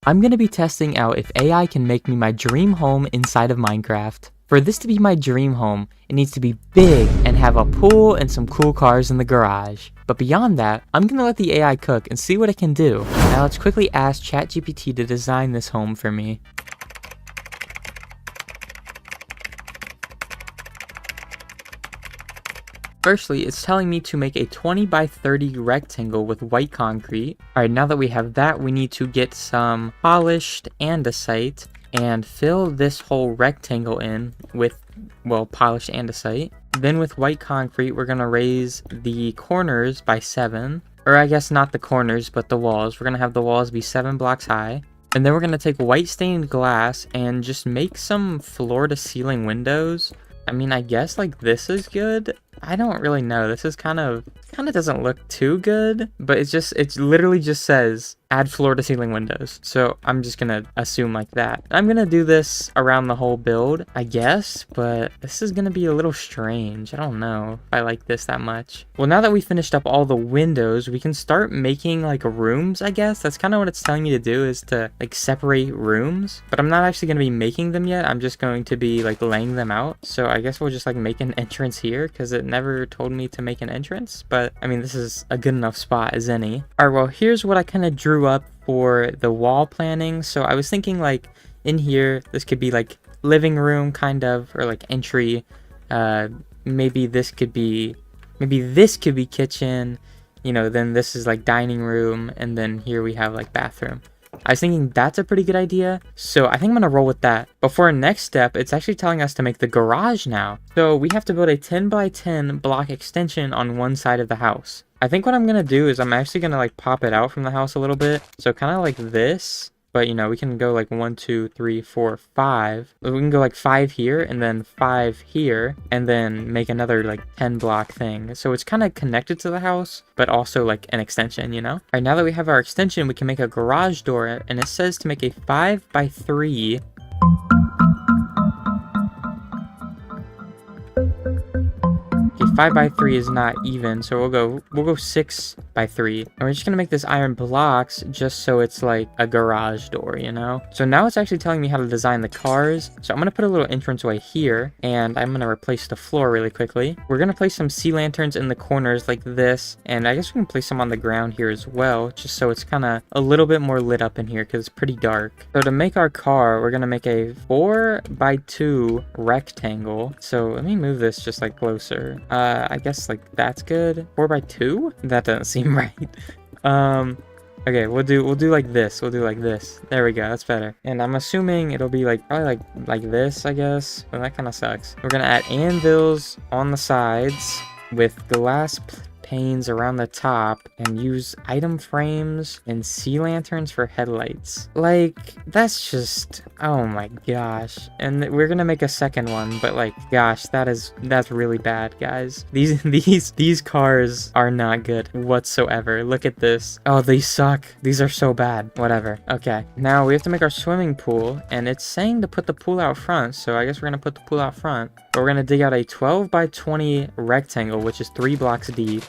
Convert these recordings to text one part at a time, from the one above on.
I'm going to be testing out if AI can make me my dream home inside of Minecraft. For this to be my dream home, it needs to be big and have a pool and some cool cars in the garage. But beyond that, I'm going to let the AI cook and see what it can do. Now let's quickly ask ChatGPT to design this home for me. Firstly, it's telling me to make a 20 by 30 rectangle with white concrete. Alright, now that we have that, we need to get some polished andesite and fill this whole rectangle in with, well, polished andesite. Then with white concrete, we're going to raise the corners by 7. Or I guess not the corners, but the walls. We're going to have the walls be 7 blocks high. And then we're going to take white stained glass and just make some floor to ceiling windows. I mean, I guess like this is good. I don't really know. This is kind of doesn't look too good, but it literally just says add floor to ceiling windows. So I'm just gonna assume like that. I'm gonna do this around the whole build, I guess, but this is gonna be a little strange. I don't know if I like this that much. Well, now that we finished up all the windows, we can start making like rooms, I guess. That's kind of what it's telling me to do, is to like separate rooms, but I'm not actually gonna be making them yet. I'm just going to be like laying them out. So I guess we'll just like make an entrance here, because it never told me to make an entrance, but I mean, this is a good enough spot as any. All right, well, here's what I kind of drew up for the wall planning. So I was thinking like in here, this could be like living room kind of, or like entry. Maybe this could be kitchen, you know, then this is like dining room, and then here we have like bathroom. I was thinking that's a pretty good idea, so I think I'm gonna roll with that. But for our next step, it's actually telling us to make the garage now. So we have to build a 10 by 10 block extension on one side of the house. I think what I'm gonna do is I'm actually gonna like pop it out from the house a little bit. So kind of like this, but you know, we can go like 1, 2, 3, 4, 5. We can go like 5 here and then 5 here, and then make another like 10 block thing. So it's kind of connected to the house, but also like an extension, you know? All right, now that we have our extension, we can make a garage door, and it says to make a 5 by 3. Okay, 5 by 3 is not even, so we'll go 6 by 3. And we're just gonna make this iron blocks just so it's like a garage door, you know? So now it's actually telling me how to design the cars. So I'm gonna put a little entranceway here, and I'm gonna replace the floor really quickly. We're gonna place some sea lanterns in the corners like this, and I guess we can place some on the ground here as well, just so it's kind of a little bit more lit up in here because it's pretty dark. So to make our car, we're gonna make a 4 by 2 rectangle. So let me move this just like closer. I guess like that's good. 4 by 2? That doesn't seem right. Okay, we'll do like this. We'll do like this. There we go. That's better. And I'm assuming it'll be like probably like this, I guess. But that kind of sucks. We're gonna add anvils on the sides with glass panes around the top, and use item frames and sea lanterns for headlights. Like, that's just, oh my gosh. And we're gonna make a second one, but like, gosh, that's really bad, guys. These cars are not good whatsoever. Look at this. Oh, these suck. These are so bad. Whatever. Okay, now we have to make our swimming pool, and it's saying to put the pool out front, so I guess we're gonna put the pool out front. But we're gonna dig out a 12 by 20 rectangle, which is 3 blocks deep.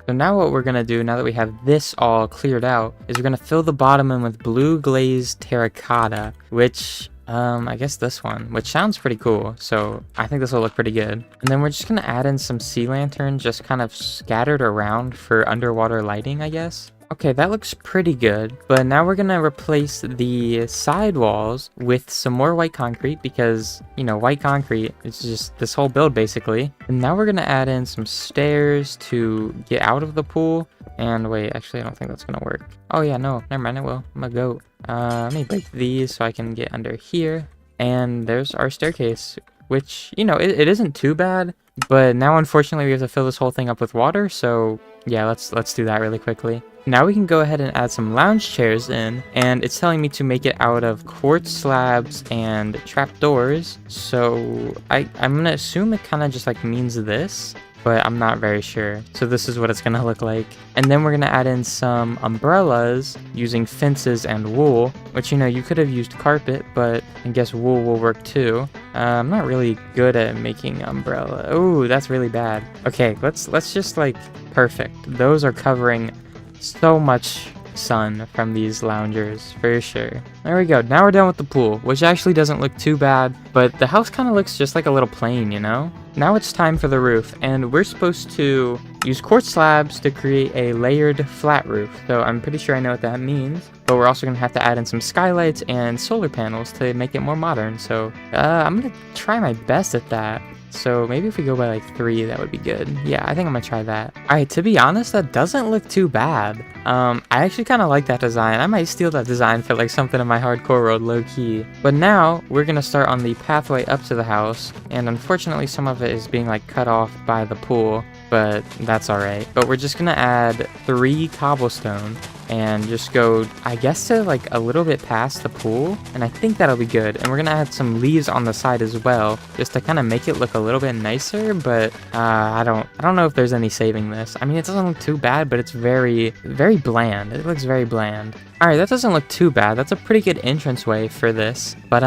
So now what we're gonna do, now that we have this all cleared out, is we're gonna fill the bottom in with blue glazed terracotta, which, I guess this one, which sounds pretty cool. So I think this will look pretty good. And then we're just gonna add in some sea lanterns just kind of scattered around for underwater lighting, I guess. Okay, that looks pretty good, but now we're gonna replace the side walls with some more white concrete because, you know, white concrete is just this whole build basically. And now we're gonna add in some stairs to get out of the pool. And wait, actually I don't think that's gonna work. Oh yeah, no, never mind, it will. I'm a goat. Let me break these so I can get under here. And there's our staircase, which, you know, it isn't too bad, but now unfortunately we have to fill this whole thing up with water, so yeah, let's do that really quickly. Now we can go ahead and add some lounge chairs in, and it's telling me to make it out of quartz slabs and trapdoors. So I'm gonna assume it kind of just like means this, but I'm not very sure. So this is what it's gonna look like. And then we're gonna add in some umbrellas using fences and wool, which, you know, you could have used carpet, but I guess wool will work too. I'm not really good at making umbrella. Oh, that's really bad. Okay, let's just like, perfect. Those are covering so much sun from these loungers, for sure. There we go. Now we're done with the pool, which actually doesn't look too bad, but the house kind of looks just like a little plane, you know? Now it's time for the roof, and we're supposed to use quartz slabs to create a layered flat roof. So I'm pretty sure I know what that means, but we're also going to have to add in some skylights and solar panels to make it more modern. So I'm going to try my best at that. So maybe if we go by like 3, that would be good. Yeah, I think I'm gonna try that. All right, to be honest, that doesn't look too bad. I actually kind of like that design. I might steal that design for like something in my hardcore world, low key. But now we're gonna start on the pathway up to the house, and unfortunately some of it is being like cut off by the pool, but that's all right. But we're just gonna add 3 cobblestone and just go, I guess, to like a little bit past the pool, and I think that'll be good. And we're gonna add some leaves on the side as well, just to kind of make it look a little bit nicer. But I don't know if there's any saving this. I mean, it doesn't look too bad, but it's very bland. It looks very bland. All right, that doesn't look too bad. That's a pretty good entranceway for this. But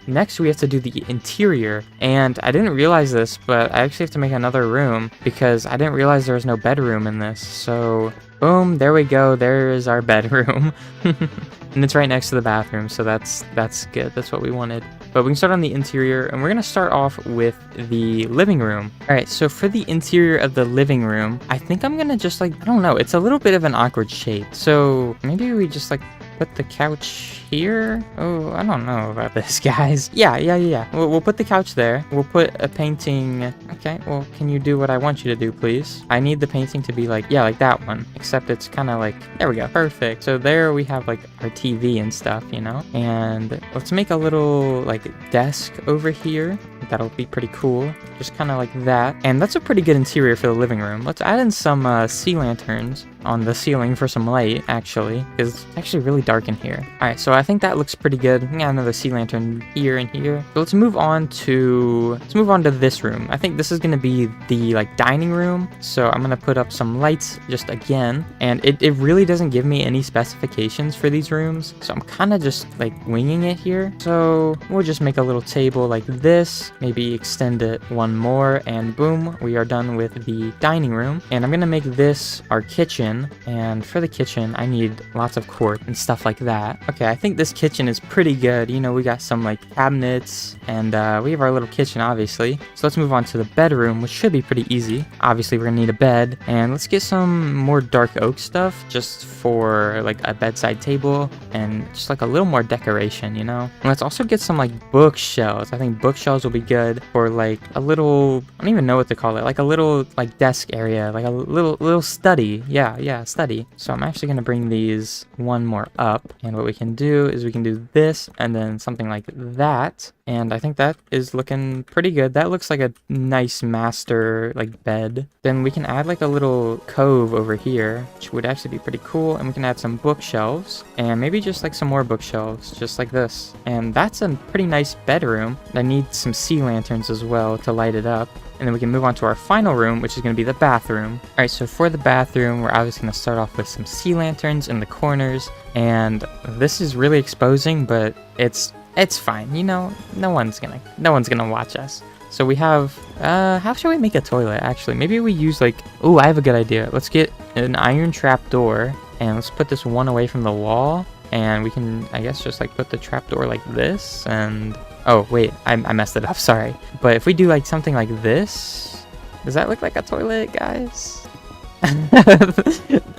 next we have to do the interior, and I didn't realize this, but I actually have to make another room because I didn't realize there was no bedroom in this. So boom, there we go. There is our bedroom. And it's right next to the bathroom, so that's good. That's what we wanted. But we can start on the interior, and we're going to start off with the living room. All right, so for the interior of the living room, I think I'm going to just like, I don't know, it's a little bit of an awkward shape. So maybe we just like put the couch here. Oh, I don't know about this, guys. Yeah. We'll put the couch there. We'll put a painting. Okay, well, can you do what I want you to do, please? I need the painting to be like, yeah, like that one, except it's kind of like, there we go, perfect. So there we have like our TV and stuff, you know? And let's make a little like desk over here. That'll be pretty cool, just kind of like that. And that's a pretty good interior for the living room. Let's add in some sea lanterns on the ceiling for some light, actually, because it's actually really dark in here. All right, so I think that looks pretty good. We got another sea lantern here and here. So let's move on to this room. I think this is gonna be the like dining room. So I'm gonna put up some lights just again, and it really doesn't give me any specifications for these rooms, so I'm kind of just like winging it here. So we'll just make a little table like this, maybe extend it one more, and boom, we are done with the dining room. And I'm gonna make this our kitchen, and for the kitchen I need lots of quartz and stuff like that. Okay, I think this kitchen is pretty good. You know, we got some like cabinets, and we have our little kitchen, obviously. So let's move on to the bedroom, which should be pretty easy. Obviously we're gonna need a bed, and let's get some more dark oak stuff just for like a bedside table and just like a little more decoration, you know. And let's also get some like bookshelves. I think bookshelves will be good for like a little, I don't even know what to call it, like a little like desk area, like a little study. Yeah, study. So I'm actually gonna bring these one more up, and what we can do is we can do this and then something like that. And I think that is looking pretty good. That looks like a nice master like bed. Then we can add like a little cove over here, which would actually be pretty cool. And we can add some bookshelves, and maybe just like some more bookshelves, just like this. And that's a pretty nice bedroom. I need some sea lanterns as well to light it up. And then we can move on to our final room, which is going to be the bathroom. All right, so for the bathroom, we're obviously going to start off with some sea lanterns in the corners. And this is really exposing, but it's fine. You know, no one's gonna watch us. So we have, how should we make a toilet, actually? Maybe we use like, oh, I have a good idea. Let's get an iron trap door, and let's put this one away from the wall. And we can, I guess, just like put the trap door like this, and oh wait, I messed it up, sorry. But if we do like something like this, does that look like a toilet, guys?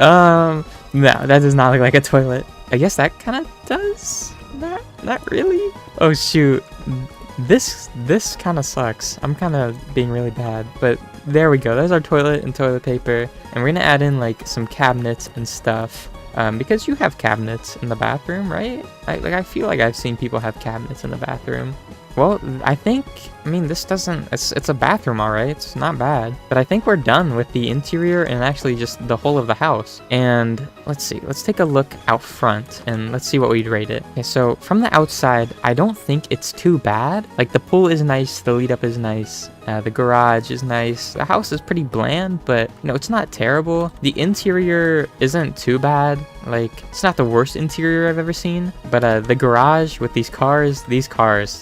No, that does not look like a toilet. I guess that kind of does. Not really. Oh shoot, this kind of sucks. I'm kind of being really bad, but there we go. There's our toilet and toilet paper, and we're gonna add in like some cabinets and stuff. Because you have cabinets in the bathroom, right? I feel like I've seen people have cabinets in the bathroom. Well, I mean, this doesn't, it's a bathroom, all right? It's not bad. But I think we're done with the interior and actually just the whole of the house. And let's see, let's take a look out front and let's see what we'd rate it. Okay, so from the outside, I don't think it's too bad. Like the pool is nice, the lead up is nice. The garage is nice. The house is pretty bland, but you know, it's not terrible. The interior isn't too bad. Like, it's not the worst interior I've ever seen. But the garage with these cars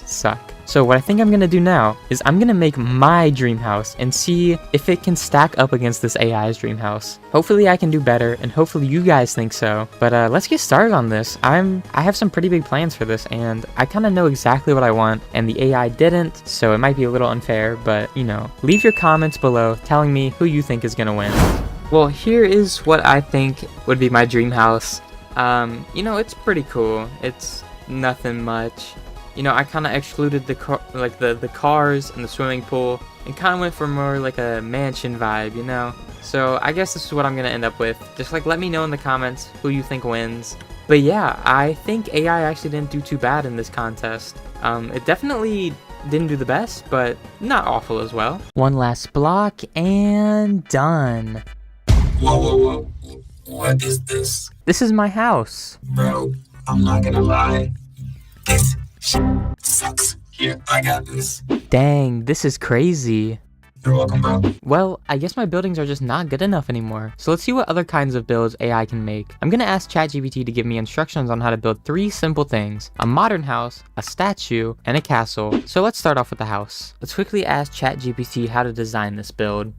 suck. So what I think I'm gonna do now is I'm gonna make my dream house and see if it can stack up against this AI's dream house. Hopefully I can do better, and hopefully you guys think so. But let's get started on this. I have some pretty big plans for this, and I kind of know exactly what I want, and the AI didn't, so it might be a little unfair, but you know, leave your comments below telling me who you think is gonna win. Well, here is what I think would be my dream house. You know, it's pretty cool. It's nothing much. You know, I kind of excluded the cars and the swimming pool and kind of went for more like a mansion vibe, you know? So I guess this is what I'm going to end up with. Just like let me know in the comments who you think wins. But yeah, I think AI actually didn't do too bad in this contest. It definitely didn't do the best, but not awful as well. One last block and done. Whoa. What is this? This is my house. Bro, I'm not gonna lie. This shit sucks. Here, I got this. Dang, this is crazy. You're welcome, bro. Well, I guess my buildings are just not good enough anymore. So let's see what other kinds of builds AI can make. I'm gonna ask ChatGPT to give me instructions on how to build 3 simple things: a modern house, a statue, and a castle. So let's start off with the house. Let's quickly ask ChatGPT how to design this build.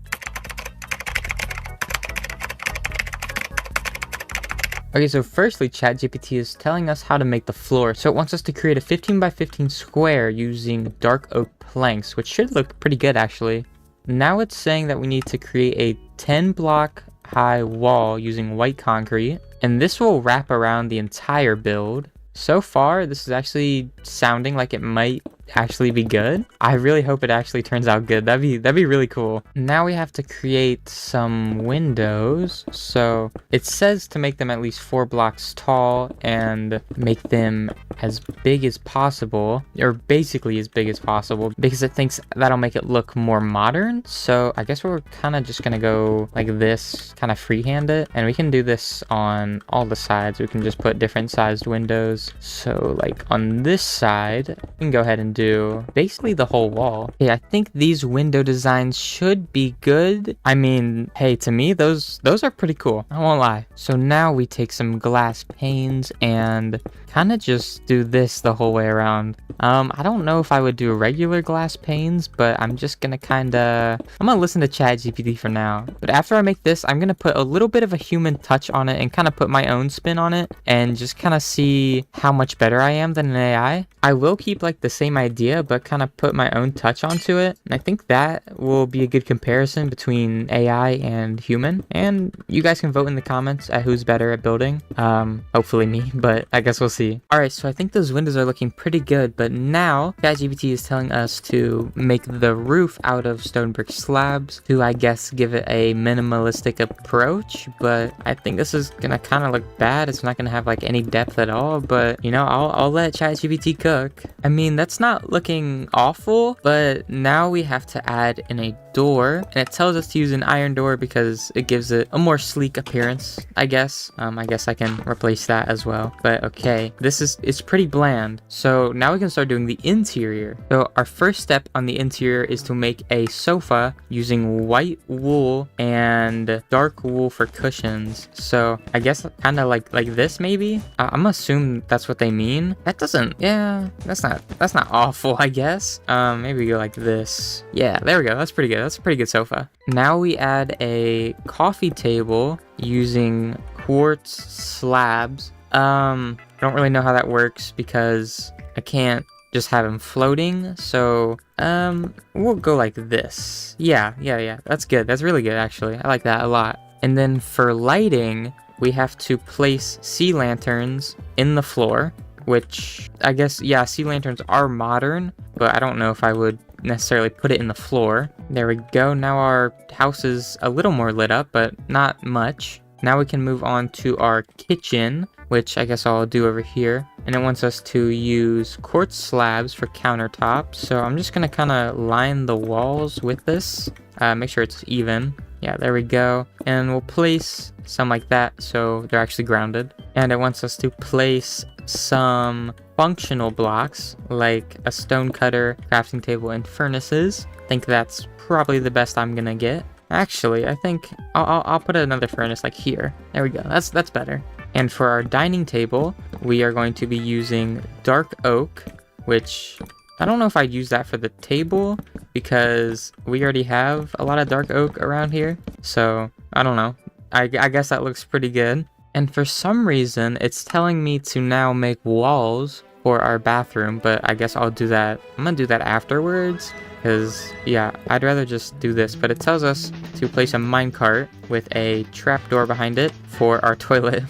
Okay, so firstly, ChatGPT is telling us how to make the floor. So it wants us to create a 15 by 15 square using dark oak planks, which should look pretty good actually. Now it's saying that we need to create a 10 block high wall using white concrete, and this will wrap around the entire build. So far, this is actually sounding like it might actually be good. I really hope it actually turns out good. That'd be really cool. Now we have to create some windows. So it says to make them at least 4 blocks tall and make them as big as possible, or basically as big as possible, because it thinks that'll make it look more modern. So I guess we're kind of just gonna go like this, kind of freehand it, and we can do this on all the sides. We can just put different sized windows. So like on this side, we can go ahead and do basically the whole wall. Okay, I think these window designs should be good. I mean, hey, to me, those are pretty cool. I won't lie. So now we take some glass panes and kind of just do this the whole way around. I don't know if I would do regular glass panes, but I'm just gonna I'm gonna listen to ChatGPT for now. But after I make this, I'm gonna put a little bit of a human touch on it and kind of put my own spin on it and just kind of see how much better I am than an AI. I will keep like the same idea, but kind of put my own touch onto it. And I think that will be a good comparison between AI and human. And you guys can vote in the comments at who's better at building. Hopefully me, but I guess we'll see. All right, so I think those windows are looking pretty good, but now ChatGPT is telling us to make the roof out of stone brick slabs to, I guess, give it a minimalistic approach. But I think this is gonna kind of look bad. It's not gonna have like any depth at all, but you know, I'll let ChatGPT cook. I mean, that's not looking awful, but now we have to add in a door, and it tells us to use an iron door because it gives it a more sleek appearance, I guess. I guess I can replace that as well, but okay, it's pretty bland. So now we can start doing the interior. So our first step on the interior is to make a sofa using white wool and dark wool for cushions. So I guess kind of like this maybe. I'm gonna assume that's what they mean. That's not awful, I guess. Maybe we go like this. Yeah, there we go. That's pretty good. That's a pretty good sofa. Now we add a coffee table using quartz slabs. I don't really know how that works because I can't just have them floating. So we'll go like this. Yeah. That's good. That's really good actually. I like that a lot. And then for lighting, we have to place sea lanterns in the floor, which I guess, yeah, sea lanterns are modern, but I don't know if I would necessarily put it in the floor. There we go. Now our house is a little more lit up, but not much. Now we can move on to our kitchen, which I guess I'll do over here. And it wants us to use quartz slabs for countertops. So I'm just gonna kind of line the walls with this, make sure it's even. Yeah, there we go. And we'll place some like that so they're actually grounded. And it wants us to place some functional blocks like a stone cutter, crafting table, and furnaces. I think that's probably the best I'm gonna get. Actually, I think I'll put another furnace like here. There we go. That's better. And for our dining table, we are going to be using dark oak, which I don't know if I'd use that for the table because we already have a lot of dark oak around here. So I don't know. I guess that looks pretty good. And for some reason, it's telling me to now make walls for our bathroom, but I guess I'll do that. I'm gonna do that afterwards because, yeah, I'd rather just do this. But it tells us to place a minecart with a trapdoor behind it for our toilet.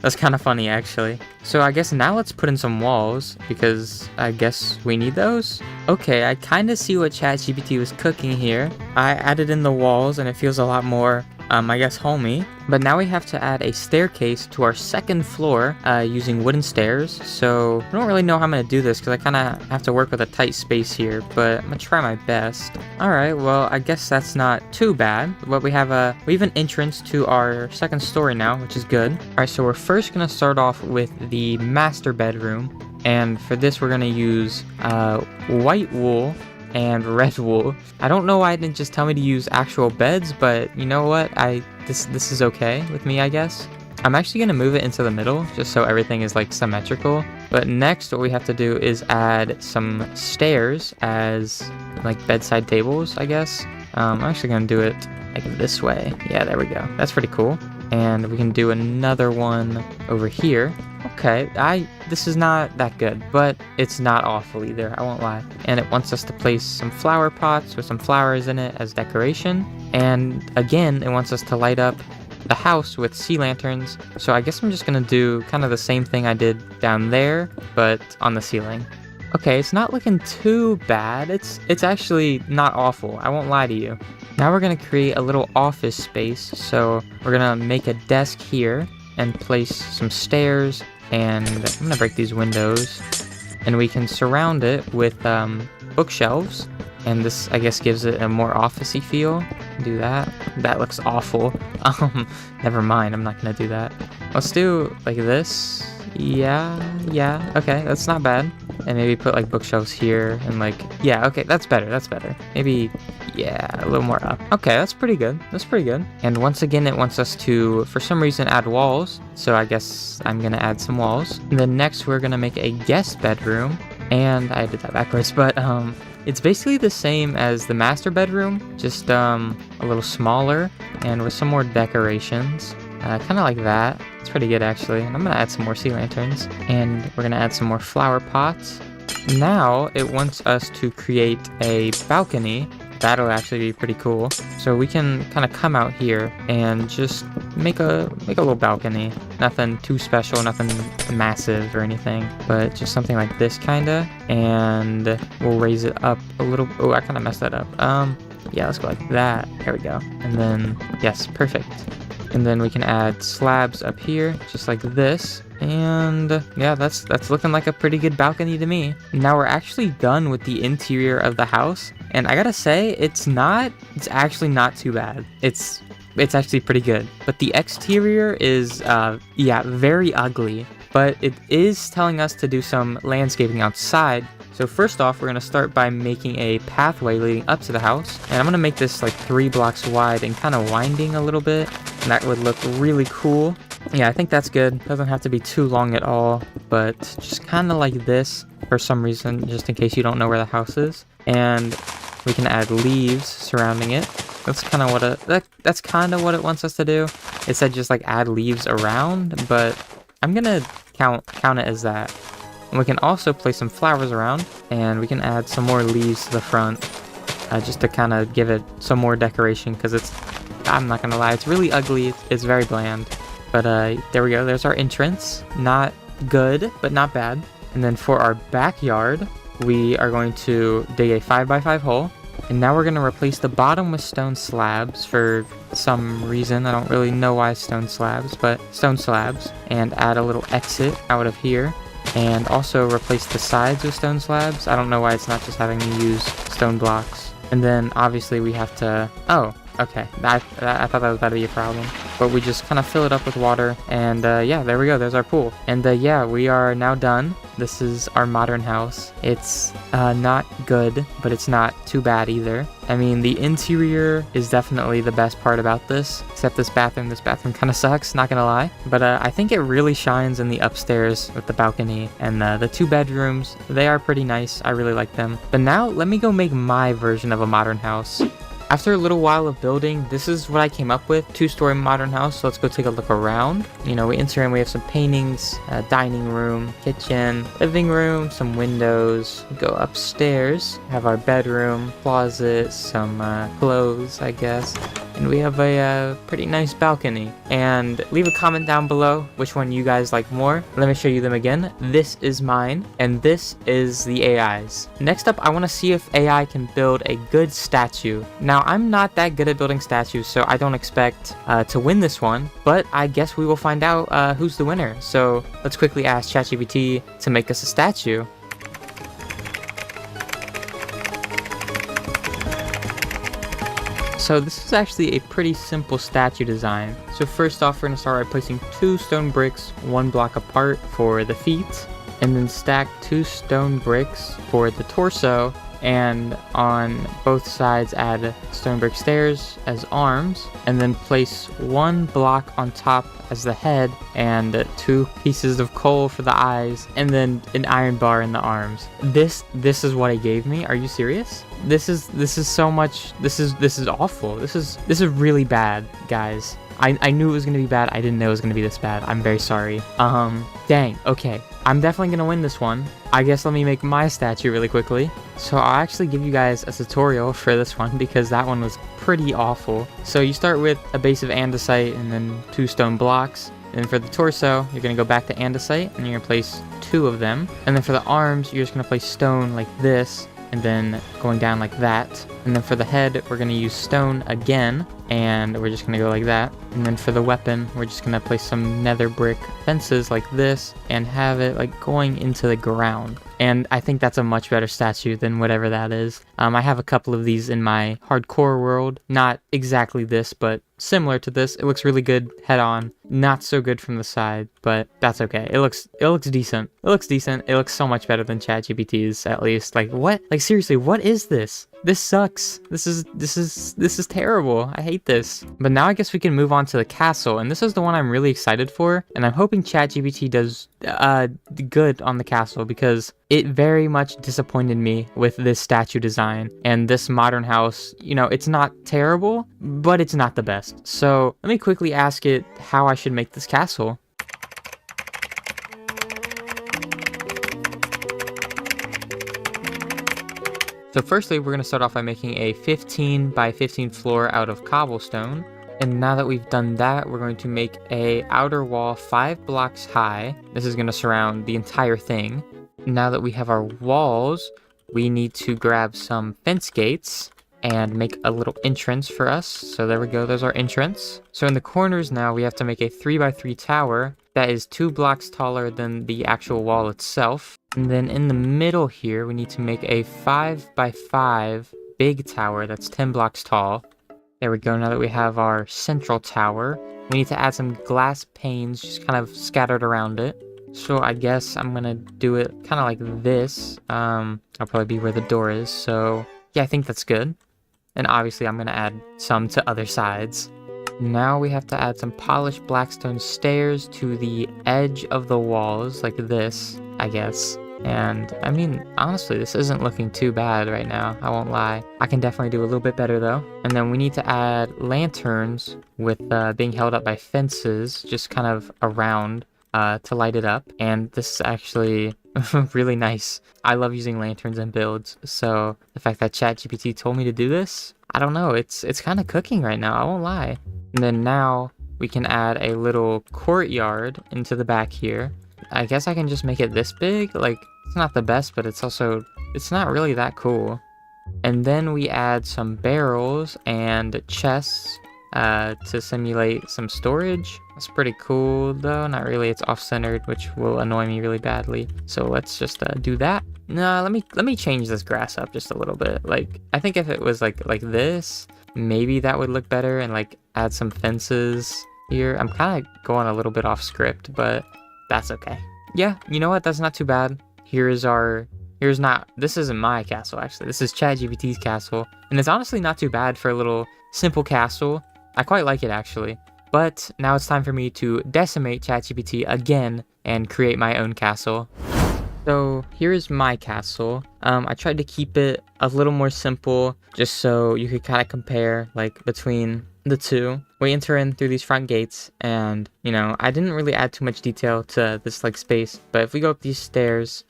That's kind of funny, actually. So I guess now let's put in some walls because I guess we need those. Okay, I kind of see what ChatGPT was cooking here. I added in the walls and it feels a lot more I guess homey. But now we have to add a staircase to our second floor using wooden stairs. So I don't really know how I'm gonna do this because I kind of have to work with a tight space here, but I'm gonna try my best. All right, well, I guess that's not too bad. But we have an entrance to our second story now, which is good. All right, so we're first gonna start off with the master bedroom. And for this, we're gonna use white wool and red wool. I don't know why it didn't just tell me to use actual beds, but you know what? This is okay with me, I guess. I'm actually gonna move it into the middle just so everything is like symmetrical. But next, what we have to do is add some stairs as like bedside tables, I guess. I'm actually gonna do it like this way. Yeah, there we go. That's pretty cool. And we can do another one over here. Okay, this is not that good, but it's not awful either, I won't lie. And it wants us to place some flower pots with some flowers in it as decoration. And again, it wants us to light up the house with sea lanterns. So I guess I'm just gonna do kind of the same thing I did down there, but on the ceiling. Okay, it's not looking too bad. It's actually not awful, I won't lie to you. Now we're gonna create a little office space. So we're gonna make a desk here and place some stairs, and I'm gonna break these windows, and we can surround it with bookshelves, and this I guess gives it a more officey feel. Do that. That looks awful. Never mind, I'm not gonna do that. Let's do like this. Yeah, okay, that's not bad. And maybe put like bookshelves here and like, yeah, okay, that's better. Maybe, yeah, a little more up. Okay, that's pretty good. And once again, it wants us to, for some reason, add walls. So I guess I'm gonna add some walls. And then next, we're gonna make a guest bedroom. And I did that backwards, but it's basically the same as the master bedroom, just a little smaller and with some more decorations. Kind of like that. It's pretty good, actually. And I'm gonna add some more sea lanterns, and we're gonna add some more flower pots. Now it wants us to create a balcony. That'll actually be pretty cool. So we can kind of come out here and just make a little balcony. Nothing too special, nothing massive or anything, but just something like this kinda. And we'll raise it up a little. Oh, I kind of messed that up. Yeah, let's go like that. There we go. And then yes, perfect. And then we can add slabs up here, just like this. And yeah, that's looking like a pretty good balcony to me. Now we're actually done with the interior of the house. And I gotta say, it's actually not too bad. It's actually pretty good. But the exterior is, yeah, very ugly. But it is telling us to do some landscaping outside. So first off, we're going to start by making a pathway leading up to the house. And I'm going to make this like 3 blocks wide and kind of winding a little bit. And that would look really cool. Yeah, I think that's good. Doesn't have to be too long at all, but just kind of like this for some reason, just in case you don't know where the house is. And we can add leaves surrounding it. That's kind of what it wants us to do. It said just like add leaves around, but I'm going to count it as that. And we can also place some flowers around, and we can add some more leaves to the front, just to kind of give it some more decoration, because I'm not gonna lie, it's really ugly. It's very bland. But there we go. There's our entrance. Not good, but not bad. And then for our backyard, we are going to dig a 5x5 hole. And now we're going to replace the bottom with stone slabs for some reason. I don't really know why stone slabs, but stone slabs. And add a little exit out of here. And also replace the sides with stone slabs. I don't know why it's not just having me use stone blocks. And then obviously we have to... Oh, okay. I thought that was about to be a problem. but we just kind of fill it up with water, and yeah, there we go. There's our pool. And yeah, we are now done. This is our modern house. It's not good, but it's not too bad either. I mean, the interior is definitely the best part about this, except this bathroom. This bathroom kind of sucks, not gonna lie. But I think it really shines in the upstairs with the balcony, and the 2 bedrooms. They are pretty nice. I really like them. But now let me go make my version of a modern house. After a little while of building, this is what I came up with. 2-story modern house. So let's go take a look around. You know, we enter in, we have some paintings, dining room, kitchen, living room, some windows. We go upstairs, have our bedroom, closet, some clothes, I guess. And we have a pretty nice balcony. And leave a comment down below which one you guys like more. Let me show you them again. This is mine, and this is the AI's. Next up, I want to see if AI can build a good statue. Now, I'm not that good at building statues, so I don't expect to win this one, but I guess we will find out who's the winner. So let's quickly ask ChatGPT to make us a statue. So this is actually a pretty simple statue design. So first off, we're going to start by placing 2 stone bricks 1 block apart for the feet, and then stack 2 stone bricks for the torso, and on both sides add stone brick stairs as arms, and then place 1 block on top as the head, and 2 pieces of coal for the eyes, and then an iron bar in the arms. This is what it gave me. Are you serious? This is so much. This is awful. This is really bad, guys. I knew it was gonna be bad. I didn't know it was gonna be this bad. I'm very sorry. Dang. Okay. I'm definitely gonna win this one. I guess let me make my statue really quickly. So I'll actually give you guys a tutorial for this one because that one was pretty awful. So you start with a base of andesite and then 2 stone blocks. And for the torso, you're going to go back to andesite and you're going to place 2 of them. And then for the arms, you're just going to place stone like this and then going down like that. And then for the head, we're going to use stone again, and we're just going to go like that. And then for the weapon, we're just going to place some nether brick fences like this and have it like going into the ground. And I think that's a much better statue than whatever that is. I have a couple of these in my hardcore world. Not exactly this, but similar to this. It looks really good head on. Not so good from the side, but that's okay. It looks decent. It looks decent. It looks so much better than ChatGPT's, at least. Like, what? Like, seriously, what is this? This sucks. This is terrible. I hate this. But now I guess we can move on to the castle, and this is the one I'm really excited for, and I'm hoping ChatGPT does good on the castle because it very much disappointed me with this statue design and this modern house. You know, it's not terrible, but it's not the best. So let me quickly ask it how I should make this castle. So firstly, we're going to start off by making a 15 by 15 floor out of cobblestone. And now that we've done that, we're going to make a outer wall 5 blocks high. This is going to surround the entire thing. Now that we have our walls, we need to grab some fence gates and make a little entrance for us. So there we go, there's our entrance. So in the corners now, we have to make a 3 by 3 tower that is 2 blocks taller than the actual wall itself. And then in the middle here, we need to make a 5 by 5 big tower that's 10 blocks tall. There we go. Now that we have our central tower, we need to add some glass panes just kind of scattered around it. So I guess I'm gonna do it kind of like this. I'll probably be where the door is. So yeah, I think that's good. And obviously I'm gonna add some to other sides. Now we have to add some polished blackstone stairs to the edge of the walls like this, I guess. And I mean, honestly, this isn't looking too bad right now. I won't lie. I can definitely do a little bit better though. And then we need to add lanterns with being held up by fences, just kind of around to light it up. And this is actually really nice. I love using lanterns in builds. So the fact that ChatGPT told me to do this, I don't know. It's kind of cooking right now. I won't lie. And then now we can add a little courtyard into the back here. I guess I can just make it this big. Like, it's not the best, but it's not really that cool. And then we add some barrels and chests to simulate some storage. That's pretty cool though. Not really. It's off-centered, which will annoy me really badly. So let's just do that. No, let me change this grass up just a little bit. Like, I think if it was like this, maybe that would look better, and like add some fences here. I'm kind of going a little bit off script, but that's okay. Yeah, you know what? That's not too bad. Here's not, this isn't my castle, actually. This is ChatGPT's castle. And it's honestly not too bad for a little simple castle. I quite like it, actually. But now it's time for me to decimate ChatGPT again and create my own castle. So here's my castle. I tried to keep it a little more simple, just so you could kind of compare, like, between the two. We enter in through these front gates, and, you know, I didn't really add too much detail to this, like, space, but if we go up these stairs,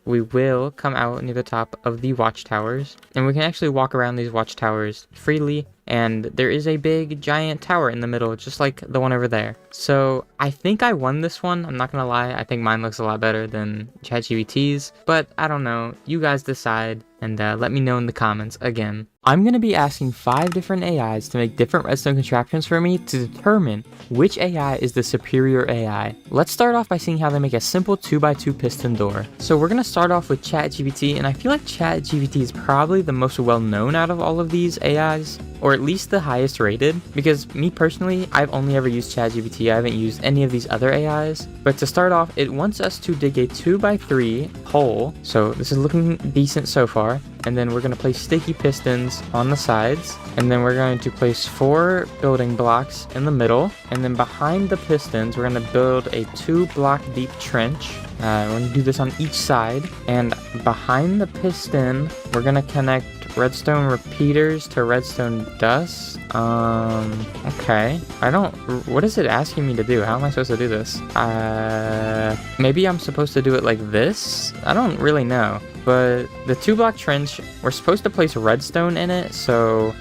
we will come out near the top of the watchtowers, and we can actually walk around these watchtowers freely, and there is a big, giant tower in the middle, just like the one over there. So, I think I won this one, I'm not gonna lie, I think mine looks a lot better than ChatGPT's, but I don't know, you guys decide, and let me know in the comments again. I'm going to be asking 5 different AIs to make different redstone contraptions for me to determine which AI is the superior AI. Let's start off by seeing how they make a simple 2x2 piston door. So we're going to start off with ChatGPT, and I feel like ChatGPT is probably the most well-known out of all of these AIs, or at least the highest rated, because me personally, I've only ever used ChatGPT. I haven't used any of these other AIs. But to start off, it wants us to dig a 2x3 hole, so this is looking decent so far. And then we're going to place sticky pistons on the sides, and then we're going to place 4 building blocks in the middle, and then behind the pistons we're going to build a 2-block deep trench. We're going to do this on each side, and behind the piston we're going to connect redstone repeaters to redstone dust. Okay, what is it asking me to do? How am I supposed to do this? Maybe I'm supposed to do it like this? I don't really know. But the 2-block trench, we're supposed to place redstone in it, so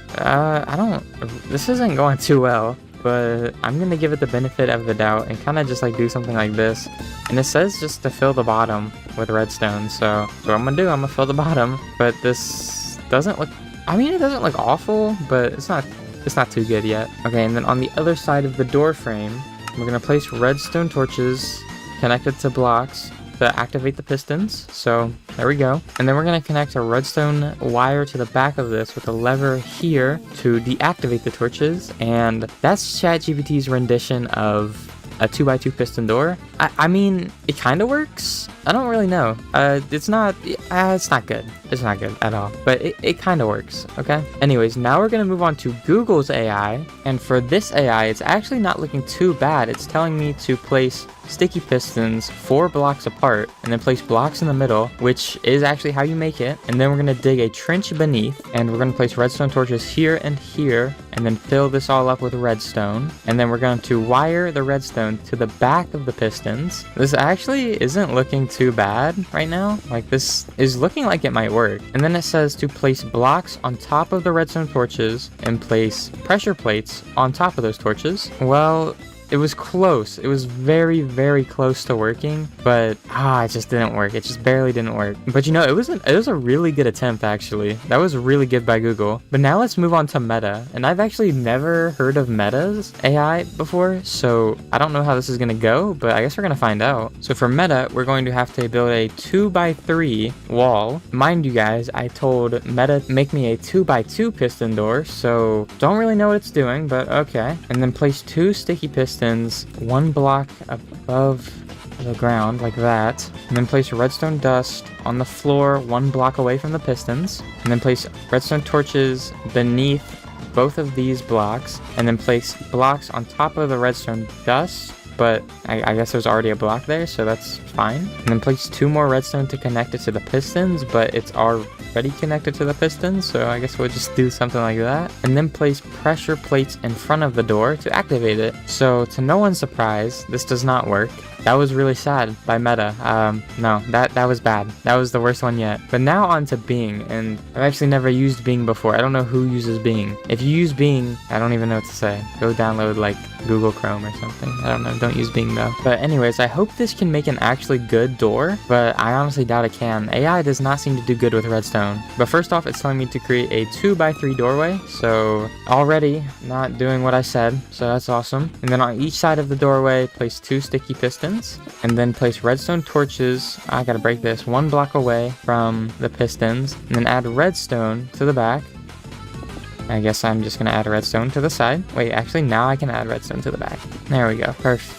this isn't going too well, but I'm gonna give it the benefit of the doubt and kind of just like do something like this. And it says just to fill the bottom with redstone, so what I'm gonna fill the bottom, but this doesn't look, I mean, it doesn't look awful, but it's not too good yet. Okay, and then on the other side of the door frame, we're gonna place redstone torches connected to blocks to activate the pistons. So there we go. And then we're going to connect a redstone wire to the back of this with a lever here to deactivate the torches. And that's ChatGPT's rendition of a 2x2 piston door. I mean, it kind of works. I don't really know. It's not good. It's not good at all, but it kind of works, okay? Anyways, now we're going to move on to Google's AI. And for this AI, it's actually not looking too bad. It's telling me to place sticky pistons 4 blocks apart and then place blocks in the middle, which is actually how you make it. And then we're going to dig a trench beneath, and we're going to place redstone torches here and here, and then fill this all up with redstone. And then we're going to wire the redstone to the back of the pistons. This actually isn't looking too bad right now. Like, this is looking like it might work. And then it says to place blocks on top of the redstone torches and place pressure plates on top of those torches. Well, it was close. It was very, very close to working, but it just didn't work. It just barely didn't work. But you know, it was a really good attempt, actually. That was really good by Google. But now let's move on to Meta. And I've actually never heard of Meta's AI before, so I don't know how this is gonna go, but I guess we're gonna find out. So for Meta, we're going to have to build a 2x3 wall. Mind you guys, I told Meta make me a 2x2 piston door, so don't really know what it's doing, but okay. And then place 2 sticky pistons 1 block above the ground like that, and then place redstone dust on the floor 1 block away from the pistons, and then place redstone torches beneath both of these blocks, and then place blocks on top of the redstone dust, but I guess there's already a block there, so that's fine. And then place 2 more redstone to connect it to the pistons, but it's already connected to the pistons, so I guess we'll just do something like that. And then place pressure plates in front of the door to activate it. So to no one's surprise, this does not work. That was really sad by Meta. No, that was bad. That was the worst one yet. But now on to Bing, and I've actually never used Bing before. I don't know who uses Bing. If you use Bing, I don't even know what to say. Go download like Google Chrome or something. I don't know. Don't use Bing though. But anyways, I hope this can make an actually good door, but I honestly doubt it can. AI does not seem to do good with redstone. But first off, it's telling me to create a 2x3 doorway. So already not doing what I said. So that's awesome. And then on each side of the doorway, place 2 sticky pistons. And then place redstone torches, I gotta break this, 1 block away from the pistons, and then add redstone to the back. I guess I'm just gonna add a redstone to the side. Wait, actually now I can add redstone to the back. There we go. Perfect.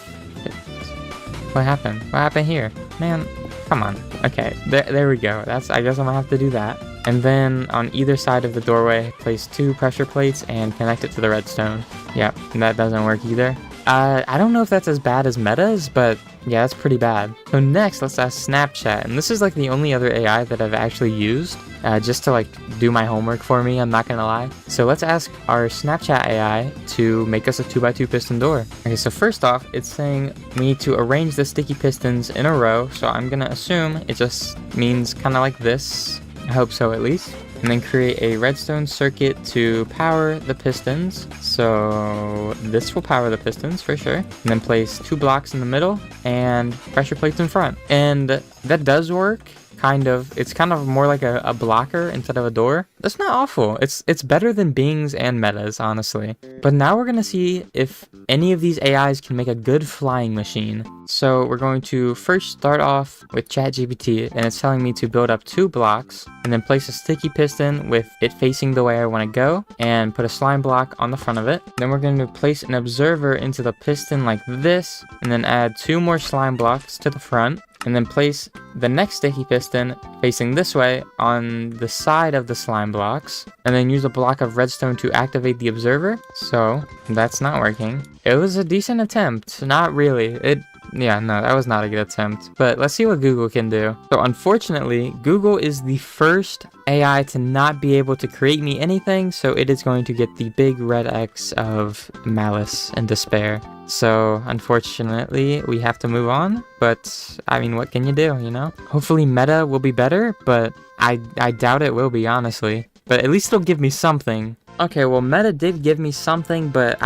What happened? What happened here? Man, come on. Okay, there we go. I guess I'm gonna have to do that. And then on either side of the doorway, place 2 pressure plates and connect it to the redstone. Yep, that doesn't work either. I don't know if that's as bad as Meta's, but yeah, that's pretty bad. So next, let's ask Snapchat, and this is like the only other AI that I've actually used, just to like do my homework for me, I'm not gonna lie. So let's ask our Snapchat AI to make us a 2x2 piston door. Okay, so first off, it's saying we need to arrange the sticky pistons in a row, so I'm gonna assume it just means kind of like this. I hope so at least. And then create a redstone circuit to power the pistons. So this will power the pistons for sure. And then place 2 blocks in the middle and pressure plates in front. And that does work. Kind of. It's kind of more like a blocker instead of a door. That's not awful. It's better than Bing's and Meta's, honestly. But now we're gonna see if any of these AIs can make a good flying machine. So we're going to first start off with ChatGPT, and it's telling me to build up 2 blocks and then place a sticky piston with it facing the way I want to go and put a slime block on the front of it. Then we're going to place an observer into the piston like this and then add 2 more slime blocks to the front. And then place the next sticky piston facing this way on the side of the slime blocks. And then use a block of redstone to activate the observer. So that's not working. It was a decent attempt. Not really. Yeah, no, that was not a good attempt. But let's see what Google can do. So unfortunately, Google is the first AI to not be able to create me anything. So it is going to get the big red X of malice and despair. So unfortunately, we have to move on. But I mean, what can you do, you know? Hopefully Meta will be better, but I doubt it will be, honestly. But at least it'll give me something. Okay, well, Meta did give me something, but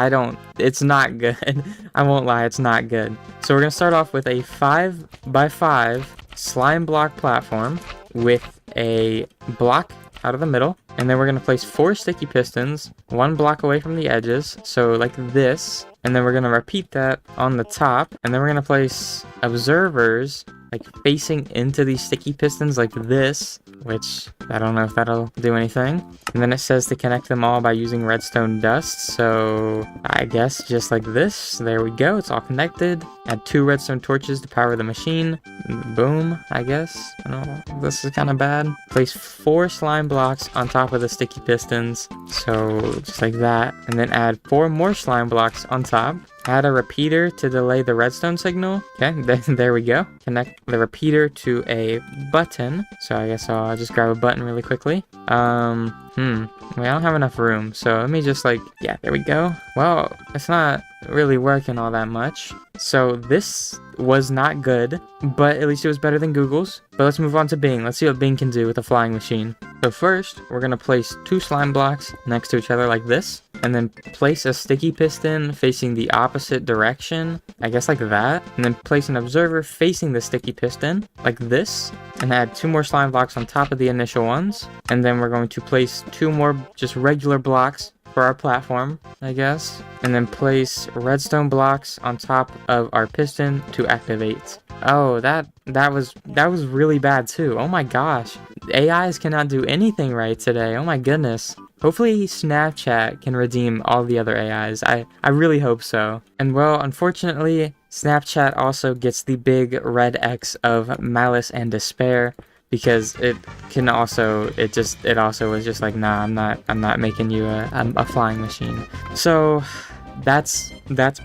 it's not good. I won't lie, it's not good. So we're gonna start off with a 5x5 slime block platform with a block out of the middle. And then we're gonna place 4 sticky pistons, 1 block away from the edges, so like this. And then we're gonna repeat that on the top. And then we're gonna place observers like facing into these sticky pistons like this, which I don't know if that'll do anything. And then it says to connect them all by using redstone dust. So I guess just like this. There we go. It's all connected. Add 2 redstone torches to power the machine. Boom, I guess. I don't know. This is kind of bad. Place 4 slime blocks on top of the sticky pistons. So just like that. And then add 4 more slime blocks on top. Add a repeater to delay the redstone signal. Okay, there we go. Connect the repeater to a button. So I guess I'll just grab a button really quickly. Wait, I don't have enough room. So let me just yeah, there we go. Well, it's not really working all that much. So this was not good, but at least it was better than Google's. But let's move on to Bing. Let's see what Bing can do with a flying machine. So first, we're gonna place 2 slime blocks next to each other like this. And then place a sticky piston facing the opposite direction, I guess like that. And then place an observer facing the sticky piston, like this. And add 2 more slime blocks on top of the initial ones. And then we're going to place 2 more just regular blocks for our platform, I guess. And then place redstone blocks on top of our piston to activate. Oh, that was really bad too. Oh my gosh. AIs cannot do anything right today. Oh my goodness. Hopefully Snapchat can redeem all the other AIs. I really hope so. And well, unfortunately, Snapchat also gets the big red X of malice and despair, because it also was just like, nah, I'm not making you a flying machine. So that's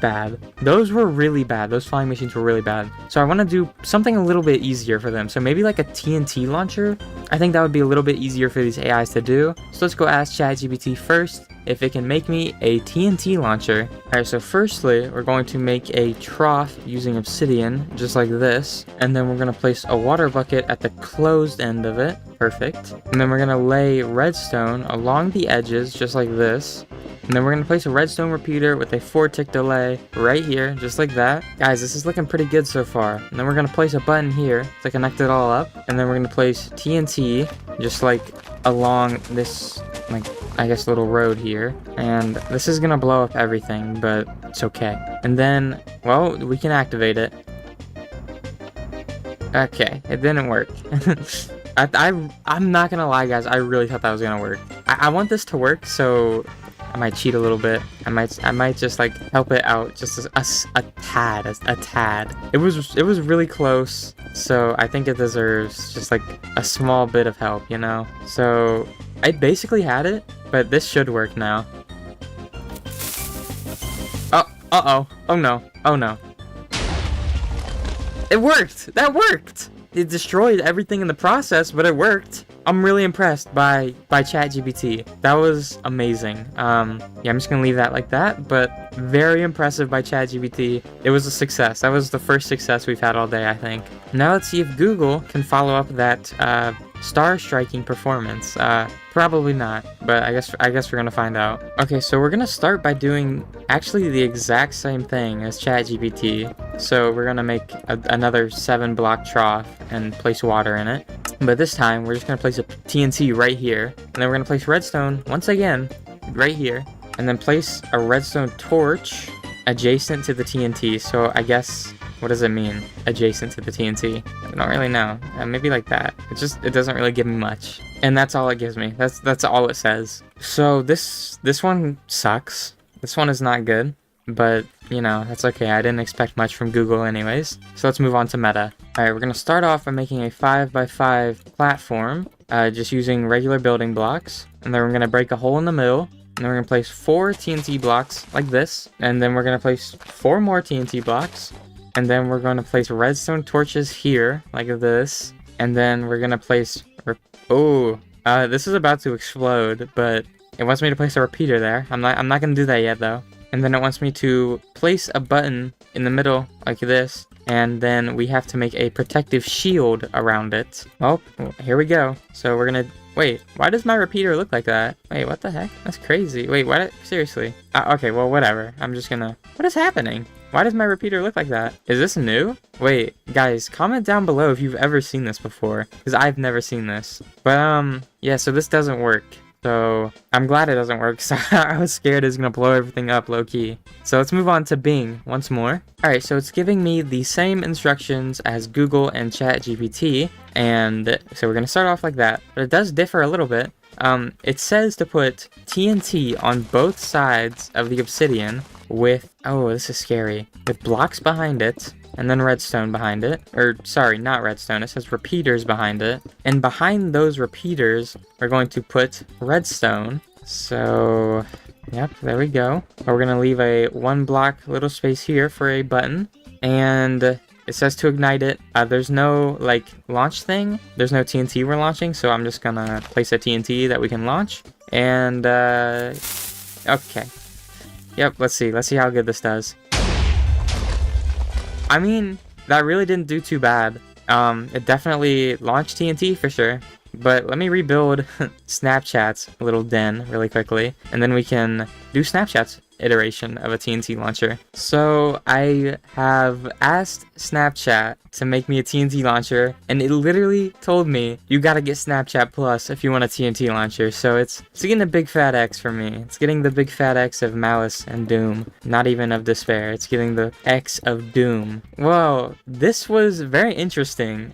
bad. Those were really bad. Those flying machines were really bad. So I want to do something a little bit easier for them. So maybe like a TNT launcher. I think that would be a little bit easier for these AIs to do. So let's go ask ChatGPT first if it can make me a TNT launcher. Alright, so firstly, we're going to make a trough using obsidian, just like this. And then we're going to place a water bucket at the closed end of it. Perfect. And then we're going to lay redstone along the edges, just like this. And then we're going to place a redstone repeater with a 4-tick delay right here, just like that. Guys, this is looking pretty good so far. And then we're going to place a button here to connect it all up. And then we're going to place TNT just like along this, I guess, little road here. And this is going to blow up everything, but it's okay. And then, well, we can activate it. Okay, it didn't work. I'm not gonna lie, guys, I really thought that was gonna work. I want this to work, so I might cheat a little bit. I might just like help it out just a tad. It was really close, so I think it deserves just like a small bit of help, you know? So I basically had it, but this should work now. Oh, uh-oh. Oh no. Oh no. It worked! That worked! It destroyed everything in the process, but it worked. I'm really impressed by ChatGPT. That was amazing. Yeah, I'm just gonna leave that like that, but very impressive by ChatGPT. It was a success. That was the first success we've had all day, I think. Now let's see if Google can follow up that star-striking performance. Probably not, but I guess we're gonna find out. Okay, so we're gonna start by doing actually the exact same thing as ChatGPT. So we're gonna make another 7-block trough and place water in it. But this time we're just gonna place a TNT right here, and then we're gonna place redstone once again right here, and then place a redstone torch adjacent to the TNT. So I guess, what does it mean, adjacent to the TNT? I don't really know. Maybe like that. It doesn't really give me much. And that's all it gives me. That's all it says. So this one sucks. This one is not good, but you know, that's okay. I didn't expect much from Google anyways. So let's move on to meta. All right, we're gonna start off by making a 5x5 platform, just using regular building blocks. And then we're gonna break a hole in the middle. And then we're gonna place 4 TNT blocks like this. And then we're gonna place 4 more TNT blocks. And then we're gonna place redstone torches here, like this. And then we're gonna place, this is about to explode, but it wants me to place a repeater there. I'm not gonna do that yet though. And then it wants me to place a button in the middle like this, and then we have to make a protective shield around it. Oh, here we go. So we're gonna, wait, why does my repeater look like that? Wait, what the heck? That's crazy. Wait, what? Seriously? Okay, well, whatever. I'm just gonna, what is happening? Why does my repeater look like that? Is this new? Wait, guys, comment down below if you've ever seen this before, because I've never seen this. But, yeah, so this doesn't work. So, I'm glad it doesn't work, so I was scared it's gonna blow everything up low-key. So let's move on to Bing once more. Alright, so it's giving me the same instructions as Google and ChatGPT, and so we're gonna start off like that. But it does differ a little bit. It says to put TNT on both sides of the obsidian with, oh, this is scary, with blocks behind it, and then redstone behind it. Or, sorry, not redstone, it says repeaters behind it. And behind those repeaters, we're going to put redstone. So, yep, there we go. We're gonna leave a 1-block little space here for a button. And it says to ignite it. There's no, like, launch thing. There's no TNT we're launching, so I'm just gonna place a TNT that we can launch. And, okay. Yep, let's see how good this does. I mean, that really didn't do too bad. It definitely launched TNT for sure. But let me rebuild Snapchat's little den really quickly, and then we can do Snapchat's iteration of a TNT launcher. So I have asked Snapchat to make me a TNT launcher, and it literally told me you gotta get Snapchat Plus if you want a TNT launcher. So it's getting a big fat X for me. It's getting the big fat X of malice and doom, not even of despair. It's getting the X of doom. Well, this was very interesting.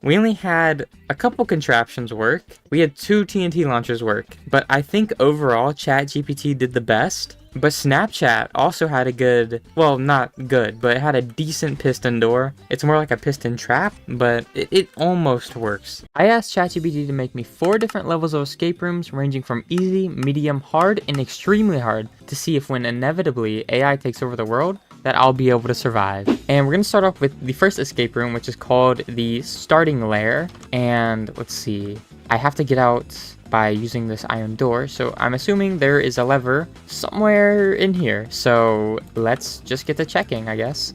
We only had a couple contraptions work. We had 2 TNT launchers work, but I think overall ChatGPT did the best. But Snapchat also had a good, well, not good, but it had a decent piston door. It's more like a piston trap, but it almost works. I asked ChatGPT to make me 4 different levels of escape rooms, ranging from easy, medium, hard, and extremely hard, to see if when inevitably AI takes over the world, that I'll be able to survive. And we're gonna start off with the first escape room, which is called the starting lair. And let's see, I have to get out by using this iron door, so I'm assuming there is a lever somewhere in here. So let's just get to checking, I guess.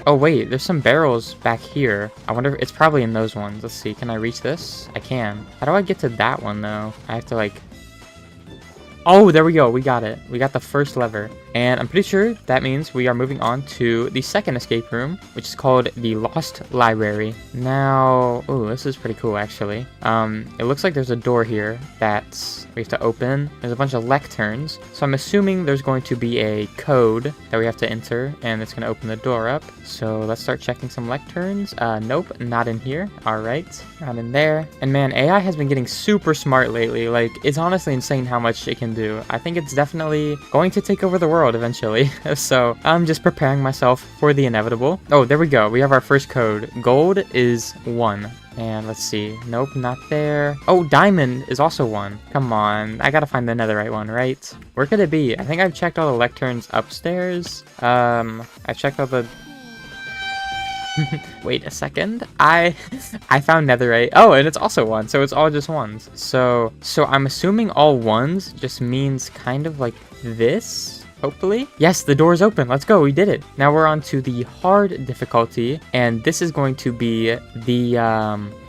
Oh wait, there's some barrels back here. I wonder if it's probably in those ones. Let's see, can I reach this? I can. How do I get to that one though? I have to like... Oh, there we go. We got it. We got the first lever. And I'm pretty sure that means we are moving on to the second escape room, which is called the Lost Library. Now, oh, this is pretty cool actually. It looks like there's a door here that we have to open. There's a bunch of lecterns. So I'm assuming there's going to be a code that we have to enter, and it's going to open the door up. So let's start checking some lecterns. Nope, not in here. All right, not in there. And man, AI has been getting super smart lately. Like, it's honestly insane how much it can do. I think it's definitely going to take over the world eventually. So I'm just preparing myself for the inevitable. Oh, there we go. We have our first code. Gold is 1. And let's see. Nope, not there. Oh, diamond is also 1. Come on. I gotta find the netherite one, right? Where could it be? I think I've checked all the lecterns upstairs. I've checked all the... Wait a second. I found netherite. Oh, and it's also 1, so it's all just 1s. So I'm assuming all 1s just means kind of like this. Hopefully. Yes, the door is open. Let's go. We did it. Now we're on to the hard difficulty, and this is going to be the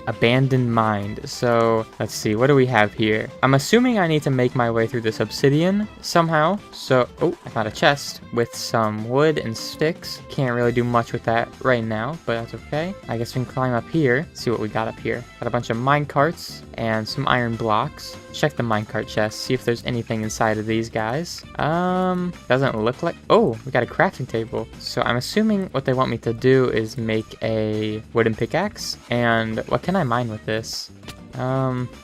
abandoned mine. So let's see, what do we have here? I'm assuming I need to make my way through this obsidian somehow. So, oh, I found a chest with some wood and sticks. Can't really do much with that right now, but that's okay. I guess we can climb up here. See what we got up here. Got a bunch of mine carts and some iron blocks. Check the minecart chest, see if there's anything inside of these guys. Doesn't look like... Oh, we got a crafting table. So I'm assuming what they want me to do is make a wooden pickaxe. And what can I mine with this?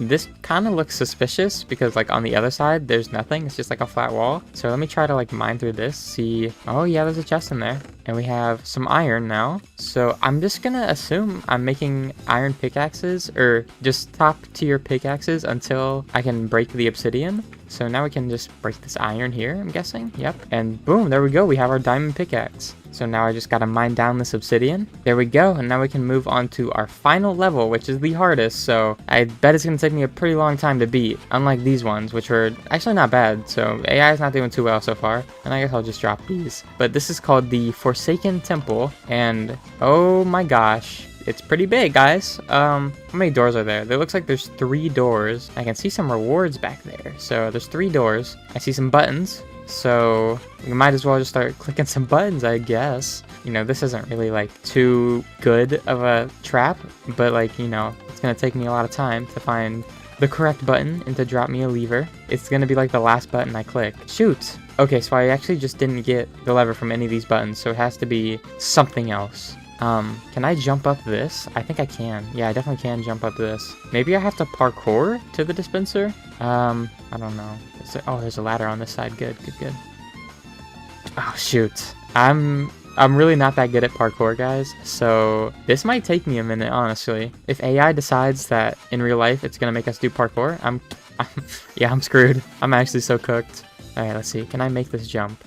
This kind of looks suspicious because like on the other side there's nothing. It's just like a flat wall. So let me try to like mine through this, see. Oh yeah, there's a chest in there, and we have some iron now. So I'm just gonna assume I'm making iron pickaxes, or just top tier pickaxes, until I can break the obsidian. So now we can just break this iron here, I'm guessing. Yep. And boom, there we go. We have our diamond pickaxe. So now I just gotta mine down this obsidian. There we go. And now we can move on to our final level, which is the hardest. So I bet it's gonna take me a pretty long time to beat, unlike these ones, which were actually not bad. So AI is not doing too well so far. And I guess I'll just drop these. But this is called the Forsaken Temple. And oh my gosh, it's pretty big, guys. How many doors are there? There looks like there's 3 doors. I can see some rewards back there. So there's 3 doors. I see some buttons. So we might as well just start clicking some buttons, I guess. You know, this isn't really like too good of a trap, but like, you know, it's gonna take me a lot of time to find the correct button and to drop me a lever. It's gonna be like the last button I click. Shoot. Okay, so I actually just didn't get the lever from any of these buttons, so it has to be something else. Can I jump up this? I think I can. Yeah, I definitely can jump up this. Maybe I have to parkour to the dispenser? I don't know. Oh, there's a ladder on this side. Good. Oh, shoot. I'm really not that good at parkour, guys. So this might take me a minute, honestly. If AI decides that in real life it's gonna make us do parkour, I'm screwed. I'm actually so cooked. All right, let's see. Can I make this jump?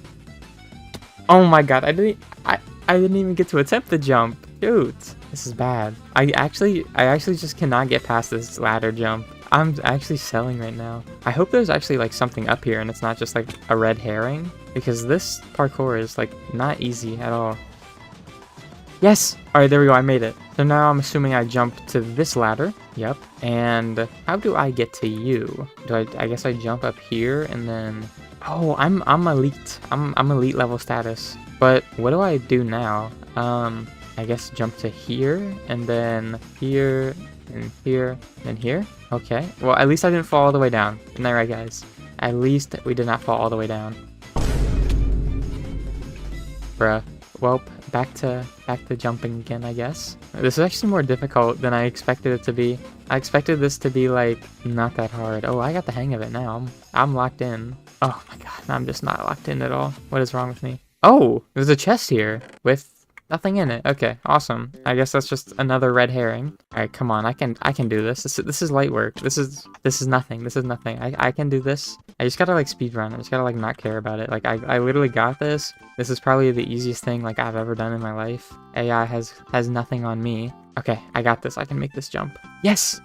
Oh my god, I didn't even get to attempt the jump. Shoot, this is bad. I actually just cannot get past this ladder jump. I'm actually selling right now. I hope there's actually like something up here and it's not just like a red herring, because this parkour is like not easy at all. Yes! Alright, there we go, I made it. So now I'm assuming I jump to this ladder. Yep. And how do I get to you? I guess I jump up here and then... Oh, I'm elite. I'm elite level status. But what do I do now? I guess jump to here, and then here, and here, and here. Okay. Well, at least I didn't fall all the way down. Isn't that right, guys? At least we did not fall all the way down. Bruh. Well, back to jumping again, I guess. This is actually more difficult than I expected it to be. I expected this to be like not that hard. Oh, I got the hang of it now. I'm locked in. Oh my god, I'm just not locked in at all. What is wrong with me? Oh, there's a chest here with nothing in it. Okay, awesome. I guess that's just another red herring. All right, come on. I can do this. This is light work. This is nothing. This is nothing. I can do this. I just gotta like speed run. I just gotta like not care about it. Like I literally got this. This is probably the easiest thing like I've ever done in my life. AI has nothing on me. Okay, I got this. I can make this jump. Yes.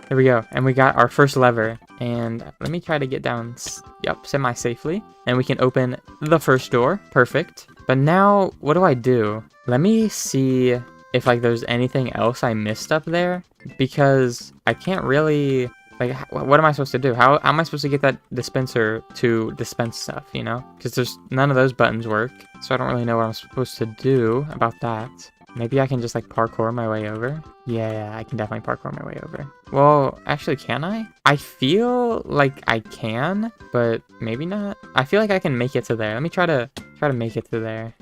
There we go. And we got our first lever. And let me try to get down, yep, semi-safely. And we can open the first door. Perfect. But now, what do I do? Let me see if like there's anything else I missed up there. Because I can't really Like, what am I supposed to do? How am I supposed to get that dispenser to dispense stuff, you know? Because there's none of those buttons work. So I don't really know what I'm supposed to do about that. Maybe I can just like parkour my way over. Yeah, I can definitely parkour my way over. Well, actually, can I? I feel like I can, but maybe not. I feel like I can make it to there. Let me try to make it to there.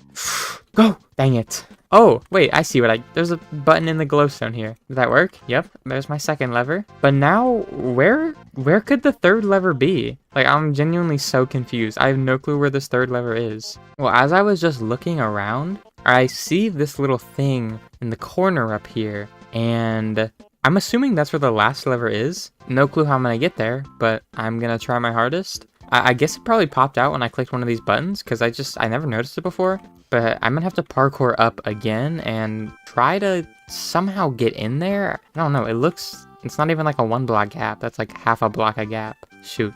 Go! Dang it. Oh, wait, I see there's a button in the glowstone here. Did that work? Yep, there's my second lever. But now, where could the third lever be? Like, I'm genuinely so confused. I have no clue where this third lever is. Well, as I was just looking around, I see this little thing in the corner up here, and I'm assuming that's where the last lever is. No clue how I'm gonna get there, but I'm gonna try my hardest. I guess it probably popped out when I clicked one of these buttons, because I never noticed it before. But I'm gonna have to parkour up again and try to somehow get in there. I don't know, it's not even like a 1 block gap. That's like half a block a gap. Shoot.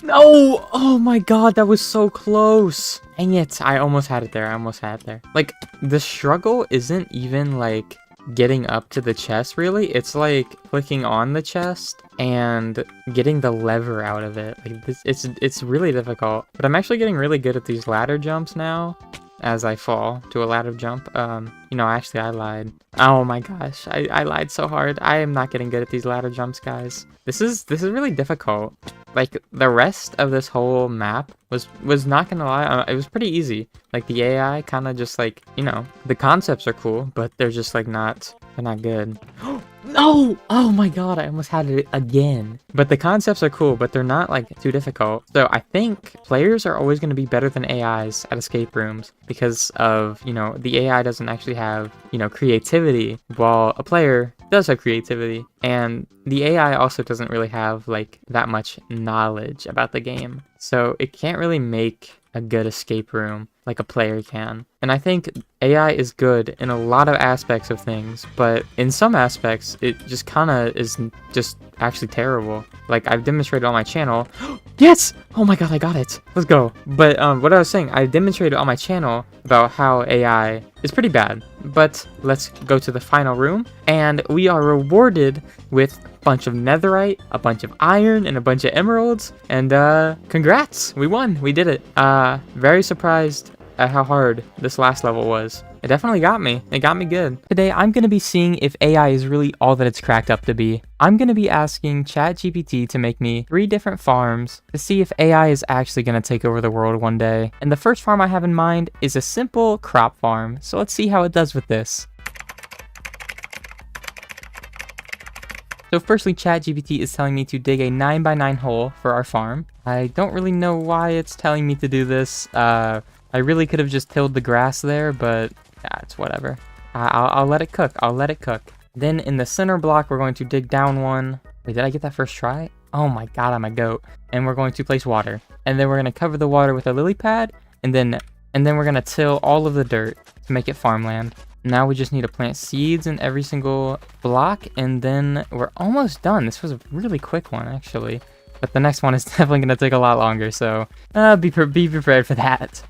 No! Oh my god, that was so close. Dang it, I almost had it there. Like, the struggle isn't even like getting up to the chest, really. It's like clicking on the chest and getting the lever out of it. Like, it's really difficult. But I'm actually getting really good at these ladder jumps now as I fall to a ladder jump. Actually, I lied. Oh my gosh, I lied so hard. I am not getting good at these ladder jumps, guys. This is really difficult. Like, the rest of this whole map was not gonna lie, it was pretty easy. Like, the AI kind of just like, the concepts are cool, but they're just like they're not good. No! Oh my god, I almost had it again. But the concepts are cool, but they're not like too difficult. So I think players are always going to be better than AIs at escape rooms because of, the AI doesn't actually have, creativity, while a player does have creativity. And the AI also doesn't really have like that much knowledge about the game. So it can't really make a good escape room like a player can. And I think AI is good in a lot of aspects of things, but in some aspects, it just kind of is just actually terrible. Like, I've demonstrated on my channel. Yes! Oh my god, I got it. Let's go. But what I was saying, I demonstrated on my channel about how AI is pretty bad. But let's go to the final room, and we are rewarded with a bunch of netherite, a bunch of iron, and a bunch of emeralds. And congrats, we won. We did it. Very surprised at how hard this last level was. It definitely got me. It got me good. Today, I'm going to be seeing if AI is really all that it's cracked up to be. I'm going to be asking ChatGPT to make me 3 different farms to see if AI is actually going to take over the world one day. And the first farm I have in mind is a simple crop farm. So let's see how it does with this. So firstly, ChatGPT is telling me to dig a 9x9 hole for our farm. I don't really know why it's telling me to do this. I really could have just tilled the grass there, but yeah, it's whatever. I'll let it cook. I'll let it cook. Then in the center block, we're going to dig down one. Wait, did I get that first try? Oh my god, I'm a goat. And we're going to place water. And then we're going to cover the water with a lily pad. And then we're going to till all of the dirt to make it farmland. Now we just need to plant seeds in every single block. And then we're almost done. This was a really quick one, actually. But the next one is definitely going to take a lot longer. So be prepared for that.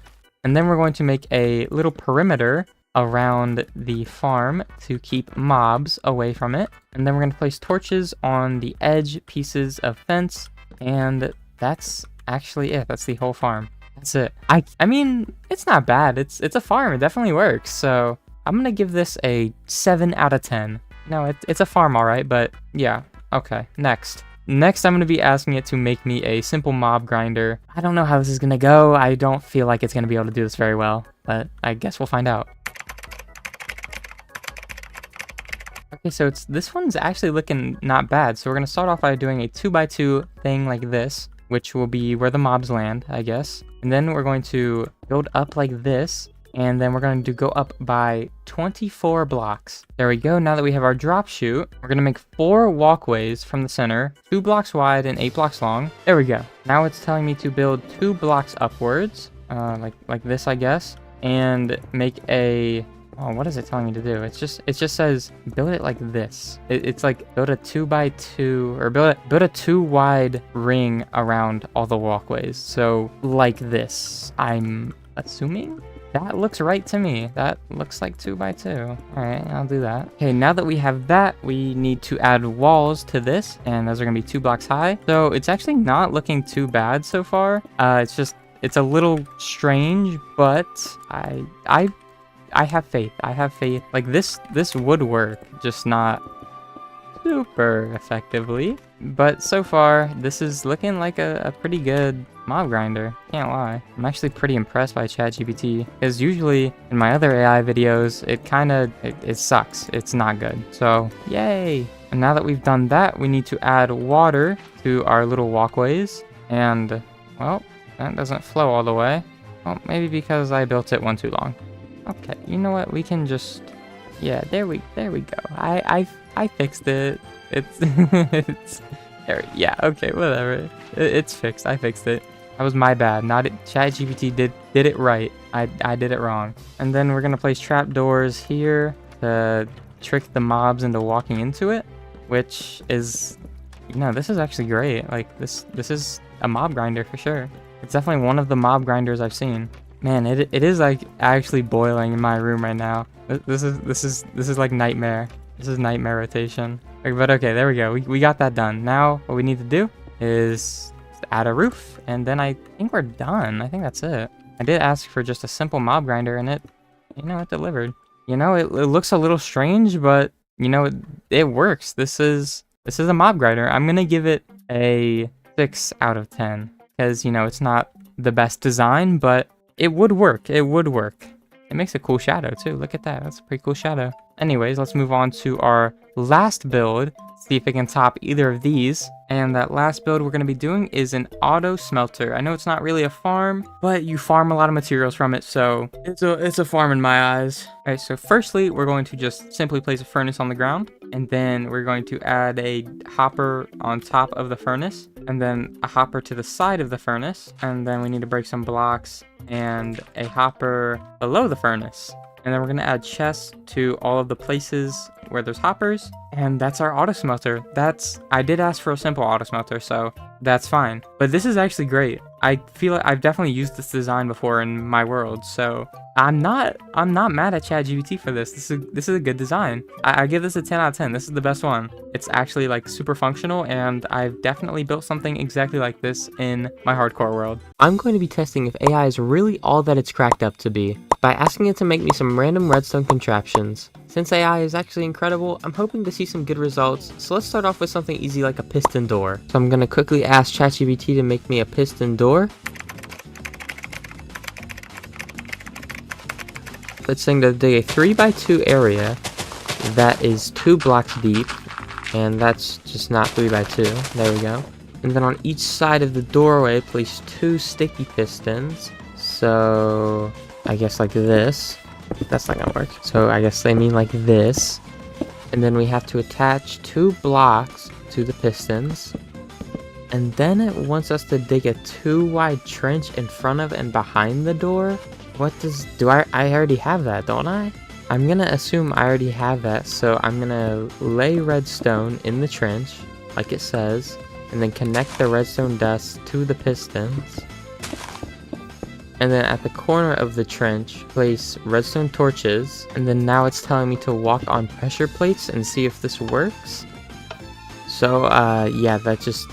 And then we're going to make a little perimeter around the farm to keep mobs away from it. And then we're going to place torches on the edge pieces of fence. And that's actually it. That's the whole farm. That's it. I mean, it's not bad. It's a farm. It definitely works. So I'm going to give this a 7 out of 10. No, it's a farm, all right. But yeah. Okay, next. Next, I'm going to be asking it to make me a simple mob grinder. I don't know how this is going to go. I don't feel like it's going to be able to do this very well, but I guess we'll find out. Okay, so this one's actually looking not bad. So we're going to start off by doing a 2x2 thing like this, which will be where the mobs land, I guess. And then we're going to build up like this. And then we're going to go up by 24 blocks. There we go. Now that we have our drop chute, we're going to make 4 walkways from the center, 2 blocks wide and 8 blocks long. There we go. Now it's telling me to build 2 blocks upwards, like this, I guess, and make a Oh, what is it telling me to do? It just says build it like this. It's like build a 2x2 or build a 2 wide ring around all the walkways. So like this, I'm assuming. That looks right to me. That looks like 2x2. All right, I'll do that. Okay, now that we have that, we need to add walls to this, and those are gonna be 2 blocks high. So it's actually not looking too bad so far. It's a little strange, but I have faith. I have faith. Like this would work, just not super effectively. But so far, this is looking like a pretty good mob grinder. Can't lie. I'm actually pretty impressed by ChatGPT, because usually in my other AI videos, it sucks. It's not good. So yay. And now that we've done that, we need to add water to our little walkways. And well, that doesn't flow all the way. Well, maybe because I built it one too long. Okay, you know what? We can just, yeah, there we go. I fixed it. It's there. Yeah, okay, whatever. It's fixed. I fixed it. That was my bad. Not it. ChatGPT did it right. I did it wrong. And then we're gonna place trapdoors here to trick the mobs into walking into it, which is, this is actually great. Like this is a mob grinder for sure. It's definitely one of the mob grinders I've seen. Man, it is like actually boiling in my room right now. This is like nightmare. This is nightmare rotation. But okay, there we go. We got that done. Now what we need to do is add a roof, and then I think we're done. I think that's it. I did ask for just a simple mob grinder, and it delivered. It looks a little strange, but it works. This is a mob grinder. I'm gonna give it a 6 out of 10 because it's not the best design, but it would work. It would work. It makes a cool shadow too. Look at that. That's a pretty cool shadow. Anyways, let's move on to our last build. See if it can top either of these. And that last build we're going to be doing is an auto smelter. I know it's not really a farm, but you farm a lot of materials from it, so it's a farm in my eyes. All right, so firstly, we're going to just simply place a furnace on the ground, and then we're going to add a hopper on top of the furnace, and then a hopper to the side of the furnace, and then we need to break some blocks and a hopper below the furnace. And then we're going to add chests to all of the places where there's hoppers. And that's our auto smelter. I did ask for a simple auto smelter, so that's fine. But this is actually great. I feel like I've definitely used this design before in my world, so I'm not mad at ChatGPT for this. This is a good design. I give this a 10 out of 10. This is the best one. It's actually like super functional, and I've definitely built something exactly like this in my hardcore world. I'm going to be testing if AI is really all that it's cracked up to be by asking it to make me some random redstone contraptions. Since AI is actually incredible, I'm hoping to see some good results, so let's start off with something easy like a piston door. So I'm going to quickly ask ChatGPT to make me a piston door. Let's say to dig a 3x2 area that is 2 blocks deep, and that's just not 3x2. There we go. And then on each side of the doorway, place 2 sticky pistons. So I guess like this. That's not gonna work. So I guess they mean like this. And then we have to attach 2 blocks to the pistons. And then it wants us to dig a 2 wide trench in front of and behind the door. I already have that, don't I? I'm gonna assume I already have that, so I'm gonna lay redstone in the trench, like it says, and then connect the redstone dust to the pistons. And then at the corner of the trench, place redstone torches, and then now it's telling me to walk on pressure plates and see if this works. So, yeah, that just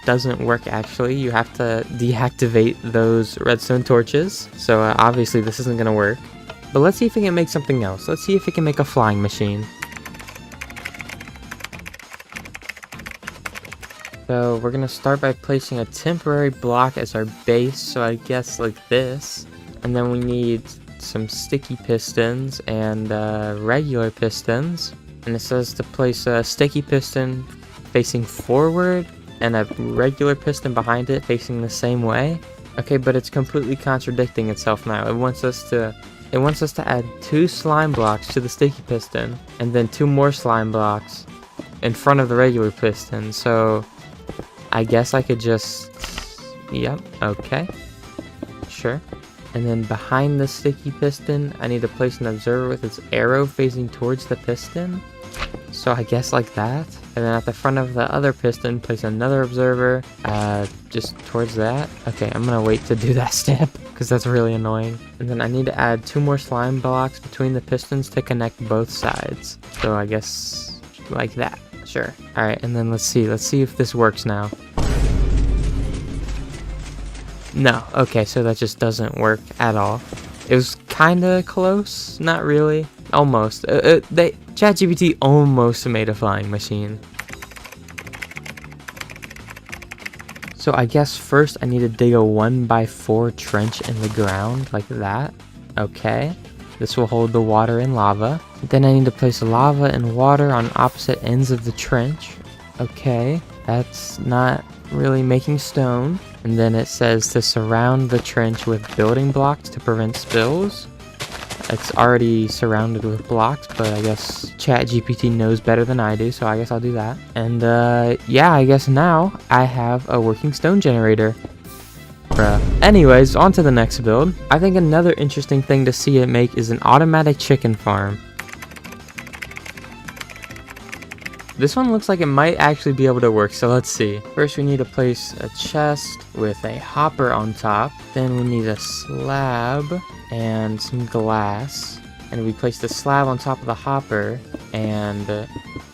doesn't work actually. You have to deactivate those redstone torches. So, obviously this isn't gonna work. But let's see if it can make something else. Let's see if it can make a flying machine. So we're gonna start by placing a temporary block as our base, so I guess like this. And then we need some sticky pistons and regular pistons. And it says to place a sticky piston facing forward and a regular piston behind it facing the same way. Okay, but it's completely contradicting itself now. It wants us to add 2 slime blocks to the sticky piston and then 2 more slime blocks in front of the regular piston. So I guess I could just, yep, okay, sure. And then behind the sticky piston, I need to place an observer with its arrow facing towards the piston. So I guess like that. And then at the front of the other piston, place another observer, just towards that. Okay, I'm gonna wait to do that step because that's really annoying. And then I need to add 2 more slime blocks between the pistons to connect both sides. So I guess like that. Sure. All right, and then let's see if this works now. No, okay, so that just doesn't work at all. It was kind of close, not really, almost. ChatGPT almost made a flying machine. So I guess first I need to dig a 1x4 trench in the ground like that. Okay, this will hold the water and lava. Then I need to place lava and water on opposite ends of the trench. Okay, that's not really making stone. And then it says to surround the trench with building blocks to prevent spills. It's already surrounded with blocks, but I guess ChatGPT knows better than I do, so I guess I'll do that. And yeah, I guess now I have a working stone generator. Bruh. Anyways, on to the next build. I think another interesting thing to see it make is an automatic chicken farm. This one looks like it might actually be able to work, so let's see. First we need to place a chest with a hopper on top. Then we need a slab and some glass. And we place the slab on top of the hopper and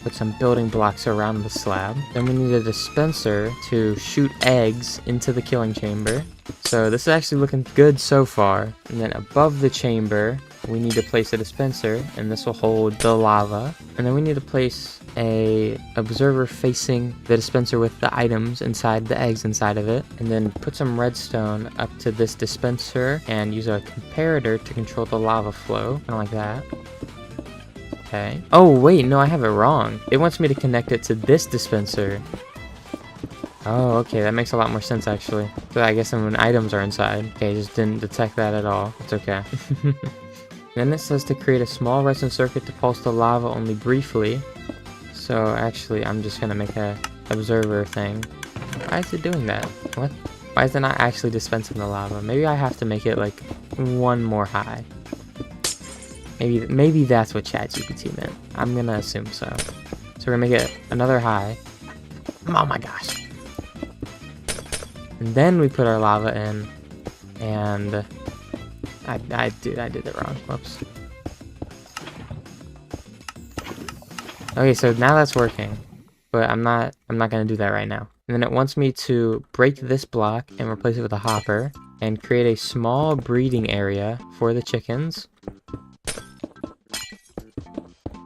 put some building blocks around the slab. Then we need a dispenser to shoot eggs into the killing chamber. So this is actually looking good so far. And then above the chamber, we need to place a dispenser, and this will hold the lava. And then we need to place a observer facing the dispenser with the items inside, the eggs inside of it. And then put some redstone up to this dispenser and use a comparator to control the lava flow, kind of like that. Okay. Oh wait, no, I have it wrong. It wants me to connect it to this dispenser. Oh, okay, that makes a lot more sense actually. So I guess when items are inside. Okay, just didn't detect that at all. It's okay. Then it says to create a small redstone circuit to pulse the lava only briefly. So actually, I'm just gonna make a observer thing. Why is it doing that? What? Why is it not actually dispensing the lava? Maybe I have to make it like 1 more high. Maybe that's what ChatGPT meant. I'm gonna assume so. So we're gonna make it another high. Oh my gosh. And then we put our lava in, and I did it wrong. Whoops. Okay, so now that's working, but I'm not gonna do that right now. And then it wants me to break this block and replace it with a hopper and create a small breeding area for the chickens.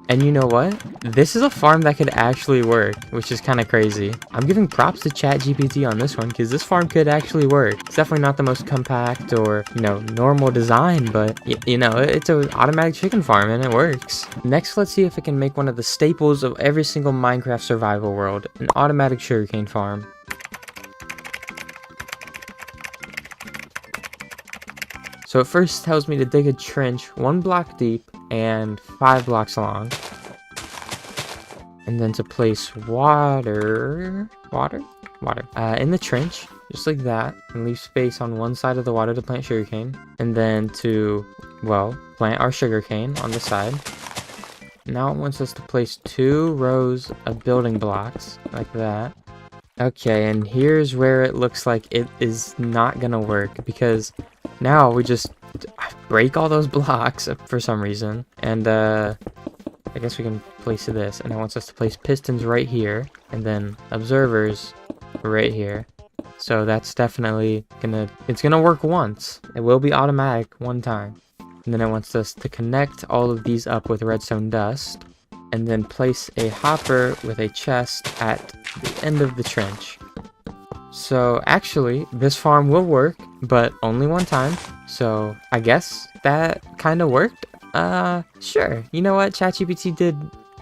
And you know what? This is a farm that could actually work, which is kind of crazy. I'm giving props to ChatGPT on this one because this farm could actually work. It's definitely not the most compact or, you know, normal design, but, you know, it's an automatic chicken farm and it works. Next, let's see if it can make one of the staples of every single Minecraft survival world, an automatic sugarcane farm. So it first tells me to dig a trench 1 block deep and 5 blocks long. And then to place water in the trench, just like that, and leave space on one side of the water to plant sugarcane. And then to, well, plant our sugarcane on the side. Now it wants us to place 2 rows of building blocks, like that. Okay, and here's where it looks like it is not gonna work, because now we just break all those blocks for some reason, and I guess we can place this, and it wants us to place pistons right here, and then observers right here. So that's definitely it's gonna work once. It will be automatic 1 time. And then it wants us to connect all of these up with redstone dust, and then place a hopper with a chest at the end of the trench. So actually, this farm will work, but only 1 time. So I guess that kind of worked. Sure. You know what? ChatGPT did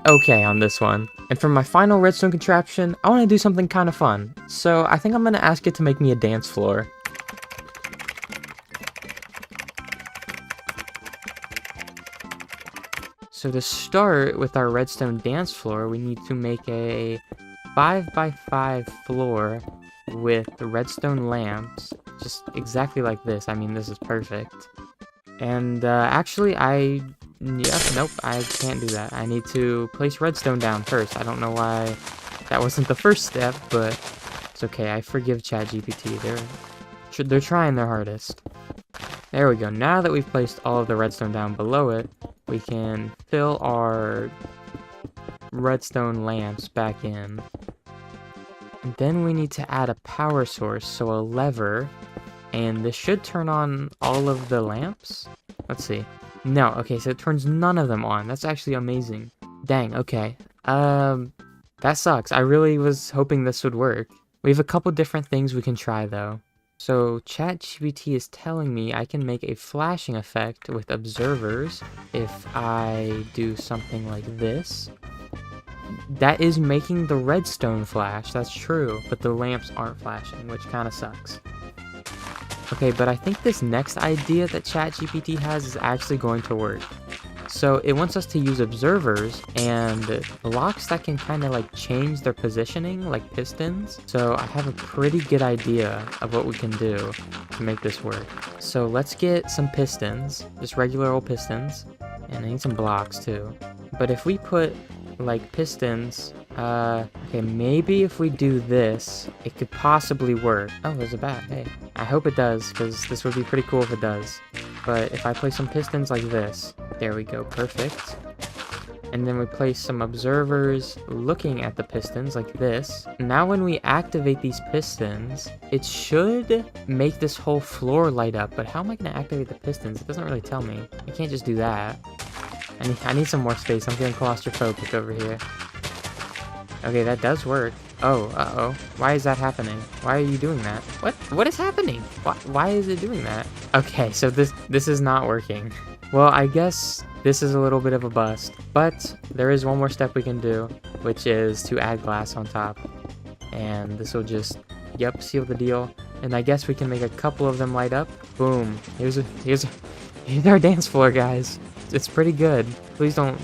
okay on this one. And for my final redstone contraption, I want to do something kind of fun. So I think I'm going to ask it to make me a dance floor. So to start with our redstone dance floor, we need to make a 5x5 floor with the redstone lamps just exactly like this. I mean, this is perfect. And actually, nope, I can't do that. I need to place redstone down first. I don't know why that wasn't the first step, but it's okay. I forgive ChatGPT. They're trying their hardest. There we go. Now that we've placed all of the redstone down below it, we can fill our redstone lamps back in. And then we need to add a power source, so a lever, and this should turn on all of the lamps. Let's see. No, okay, so it turns none of them on. That's actually amazing. Dang, okay. That sucks. I really was hoping this would work. We have a couple different things we can try, though. So ChatGPT is telling me I can make a flashing effect with observers if I do something like this. That is making the redstone flash, that's true, but the lamps aren't flashing, which kind of sucks. Okay, but I think this next idea that ChatGPT has is actually going to work. So it wants us to use observers and blocks that can kind of like change their positioning, like pistons. So I have a pretty good idea of what we can do to make this work. So let's get some pistons, just regular old pistons, and I need some blocks too. But if we put like pistons, okay, maybe if we do this, it could possibly work. Oh, there's a bat. Hey, I hope it does, because this would be pretty cool if it does. But if I place some pistons like this, there we go, perfect. And then we place some observers looking at the pistons like this. Now when we activate these pistons, it should make this whole floor light up. But how am I going to activate the pistons? It doesn't really tell me. I can't just do that. I need some more space. I'm getting claustrophobic over here. Okay, that does work. Oh, uh-oh. Why is that happening? Why are you doing that? What is happening? Why is it doing that? Okay, so this is not working. Well, I guess this is a little bit of a bust. But there is one more step we can do, which is to add glass on top. And this will just, yep, seal the deal. And I guess we can make a couple of them light up. Boom. Here's our dance floor, guys. It's pretty good. Please don't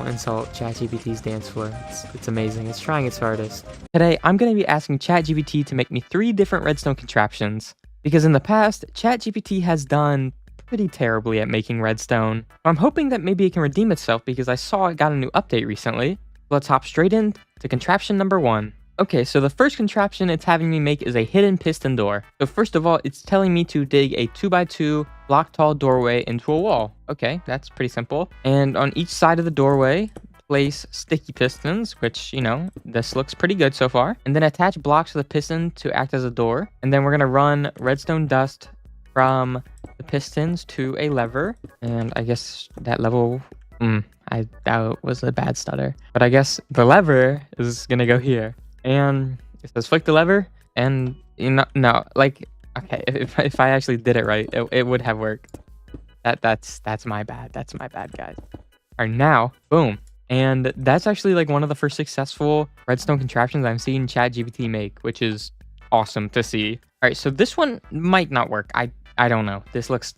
insult ChatGPT's dance floor. It's amazing. It's trying its hardest. Today, I'm going to be asking ChatGPT to make me 3 different redstone contraptions. Because in the past, ChatGPT has done pretty terribly at making redstone. I'm hoping that maybe it can redeem itself because I saw it got a new update recently. Let's hop straight in to contraption number 1. Okay, so the first contraption it's having me make is a hidden piston door. So first of all, it's telling me to dig a 2x2 block tall doorway into a wall. Okay, that's pretty simple. And on each side of the doorway, place sticky pistons, which, you know, this looks pretty good so far. And then attach blocks to the piston to act as a door. And then we're gonna run redstone dust from the pistons to a lever. And I guess that level, that was a bad stutter. But I guess the lever is gonna go here. And it says flick the lever, and you know, no, like, okay, if I actually did it right, it would have worked. That's my bad. That's my bad, guys. All right, now, boom. And that's actually like one of the first successful redstone contraptions I've seen ChatGPT make, which is awesome to see. All right, so this one might not work. I don't know. This looks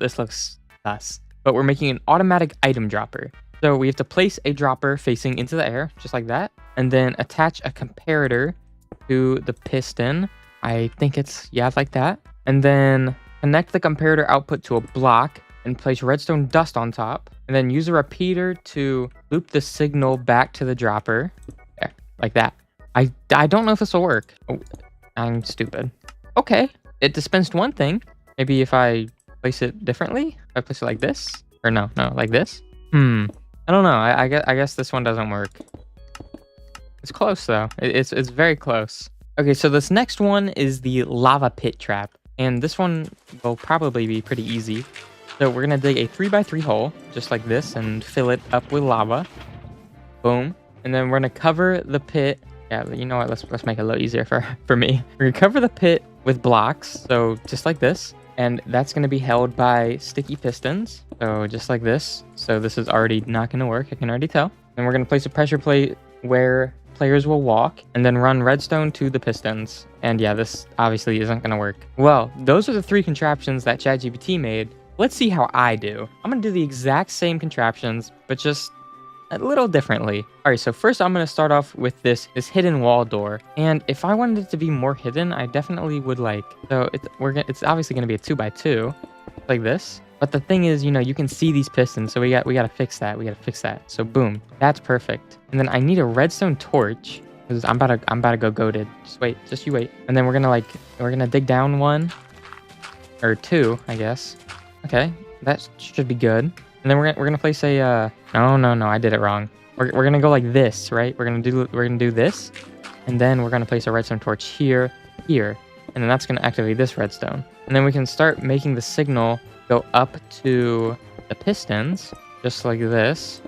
sus. But we're making an automatic item dropper. So we have to place a dropper facing into the air, just like that. And then attach a comparator to the piston. I think it's, yeah, like that. And then connect the comparator output to a block and place redstone dust on top. And then use a repeater to loop the signal back to the dropper. There, like that. I don't know if this will work. Oh, I'm stupid. Okay, it dispensed one thing. Maybe if I place it differently? If I place it like this? Or no, like this? I don't know. I guess this one doesn't work. It's close though. It's very close. Okay, so this next one is the lava pit trap, and this one will probably be pretty easy. So we're gonna dig a 3x3 hole just like this and fill it up with lava. Boom. And then we're gonna cover the pit. Yeah, you know what? Let's make it a little easier for me. We're gonna cover the pit with blocks, so just like this. And that's going to be held by sticky pistons. So just like this. So this is already not going to work. I can already tell. And we're going to place a pressure plate where players will walk and then run redstone to the pistons. And yeah, this obviously isn't going to work. Well, those are the 3 contraptions that ChatGPT made. Let's see how I do. I'm going to do the exact same contraptions, but just a little differently. All right, so first I'm going to start off with this hidden wall door. And if I wanted it to be more hidden, I definitely would like, so it's obviously going to be a 2x2 like this. But the thing is, you know, you can see these pistons, so we got to fix that. We got to fix that. So boom, that's perfect. And then I need a redstone torch because I'm about to go goated. Just you wait. And then we're gonna dig down 1 or 2, I guess. Okay, that should be good. And then we're gonna place a no, I did it wrong. We're gonna go like this, right? We're gonna do this, and then we're gonna place a redstone torch here, and then that's gonna activate this redstone. And then we can start making the signal go up to the pistons, just like this,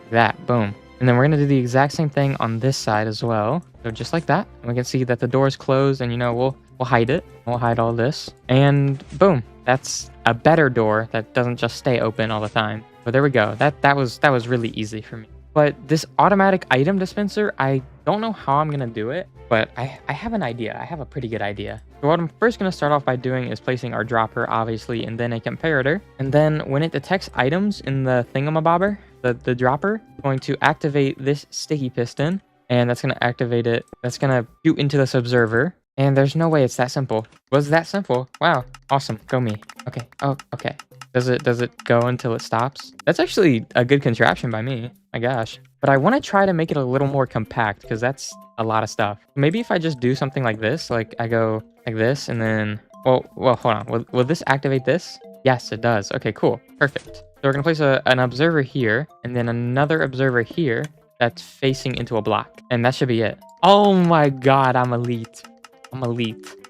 boom. And then we're gonna do the exact same thing on this side as well. So just like that, and we can see that the door is closed, and you know, we'll hide it. We'll hide all this, and boom, that's a better door that doesn't just stay open all the time. But there we go. That was really easy for me. But this automatic item dispenser, I don't know how I'm gonna do it, but I have an idea. I have a pretty good idea. So what I'm first gonna start off by doing is placing our dropper, obviously, and then a comparator. And then when it detects items in the thingamabobber, the dropper, going to activate this sticky piston, and that's gonna activate it. That's gonna shoot into this observer. And there's no way it's that simple. Was that simple? Wow, awesome. Go me. Okay. Oh, okay. Does it go until it stops? That's actually a good contraption by me. My gosh. But I want to try to make it a little more compact because that's a lot of stuff. Maybe if I just do something like this, like I go like this and then, well, hold on. Will this activate this? Yes, it does. Okay, cool. Perfect. So we're going to place an observer here and then another observer here that's facing into a block. And that should be it. Oh my God, I'm elite.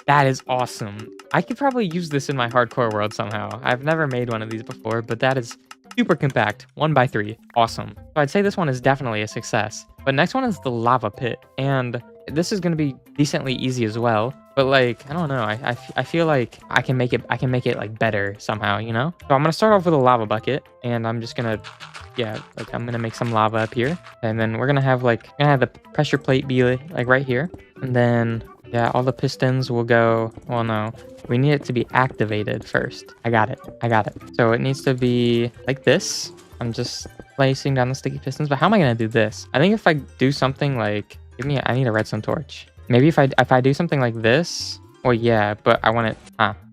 That is awesome. I could probably use this in my hardcore world somehow. I've never made one of these before, but that is super compact. 1x3. Awesome. So I'd say this one is definitely a success. But next one is the lava pit. And this is going to be decently easy as well. But like, I don't know. I feel like I can make it like better somehow, you know? So I'm going to start off with a lava bucket. And I'm just going to, yeah, like I'm going to make some lava up here. And then we're going to have the pressure plate be like right here. And then, yeah, all the pistons will go, well, no, we need it to be activated first. I got it. So it needs to be like this. I'm just placing down the sticky pistons, but how am I going to do this? I think if I do something like, I need a redstone torch. Maybe if I do something like this, well, yeah, but I want it,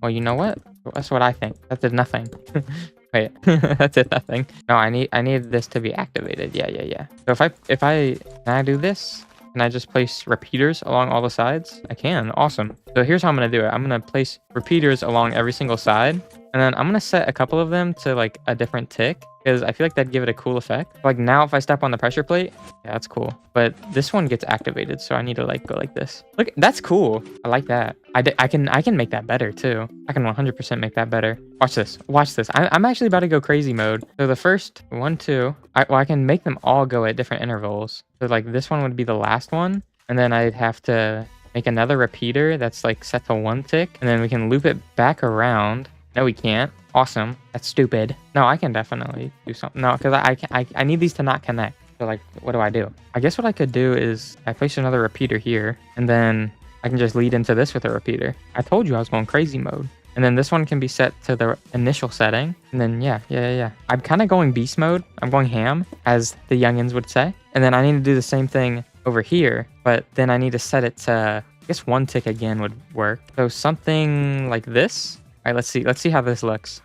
well, you know what? That's what I think. That did nothing. Wait, that did nothing. No, I need this to be activated. Yeah. So if I do this, can I just place repeaters along all the sides? I can. Awesome. So here's how I'm going to do it. I'm going to place repeaters along every single side. And then I'm going to set a couple of them to like a different tick because I feel like that'd give it a cool effect. Like now if I step on the pressure plate, yeah, that's cool. But this one gets activated, so I need to like go like this. Look, that's cool. I like that. I can make that better too. I can 100% make that better. Watch this. I'm actually about to go crazy mode. So the first 1, 2, I can make them all go at different intervals. So like this one would be the last one. And then I'd have to make another repeater that's like set to 1 tick. And then we can loop it back around. No, we can't. Awesome. That's stupid. No, I can definitely do something. No, because I need these to not connect. So like, what do? I guess what I could do is I place another repeater here, and then I can just lead into this with a repeater. I told you I was going crazy mode. And then this one can be set to the initial setting. And then, yeah. I'm kind of going beast mode. I'm going ham, as the youngins would say. And then I need to do the same thing over here, but then I need to set it to, I guess 1 tick again would work. So something like this. All right, let's see how this looks.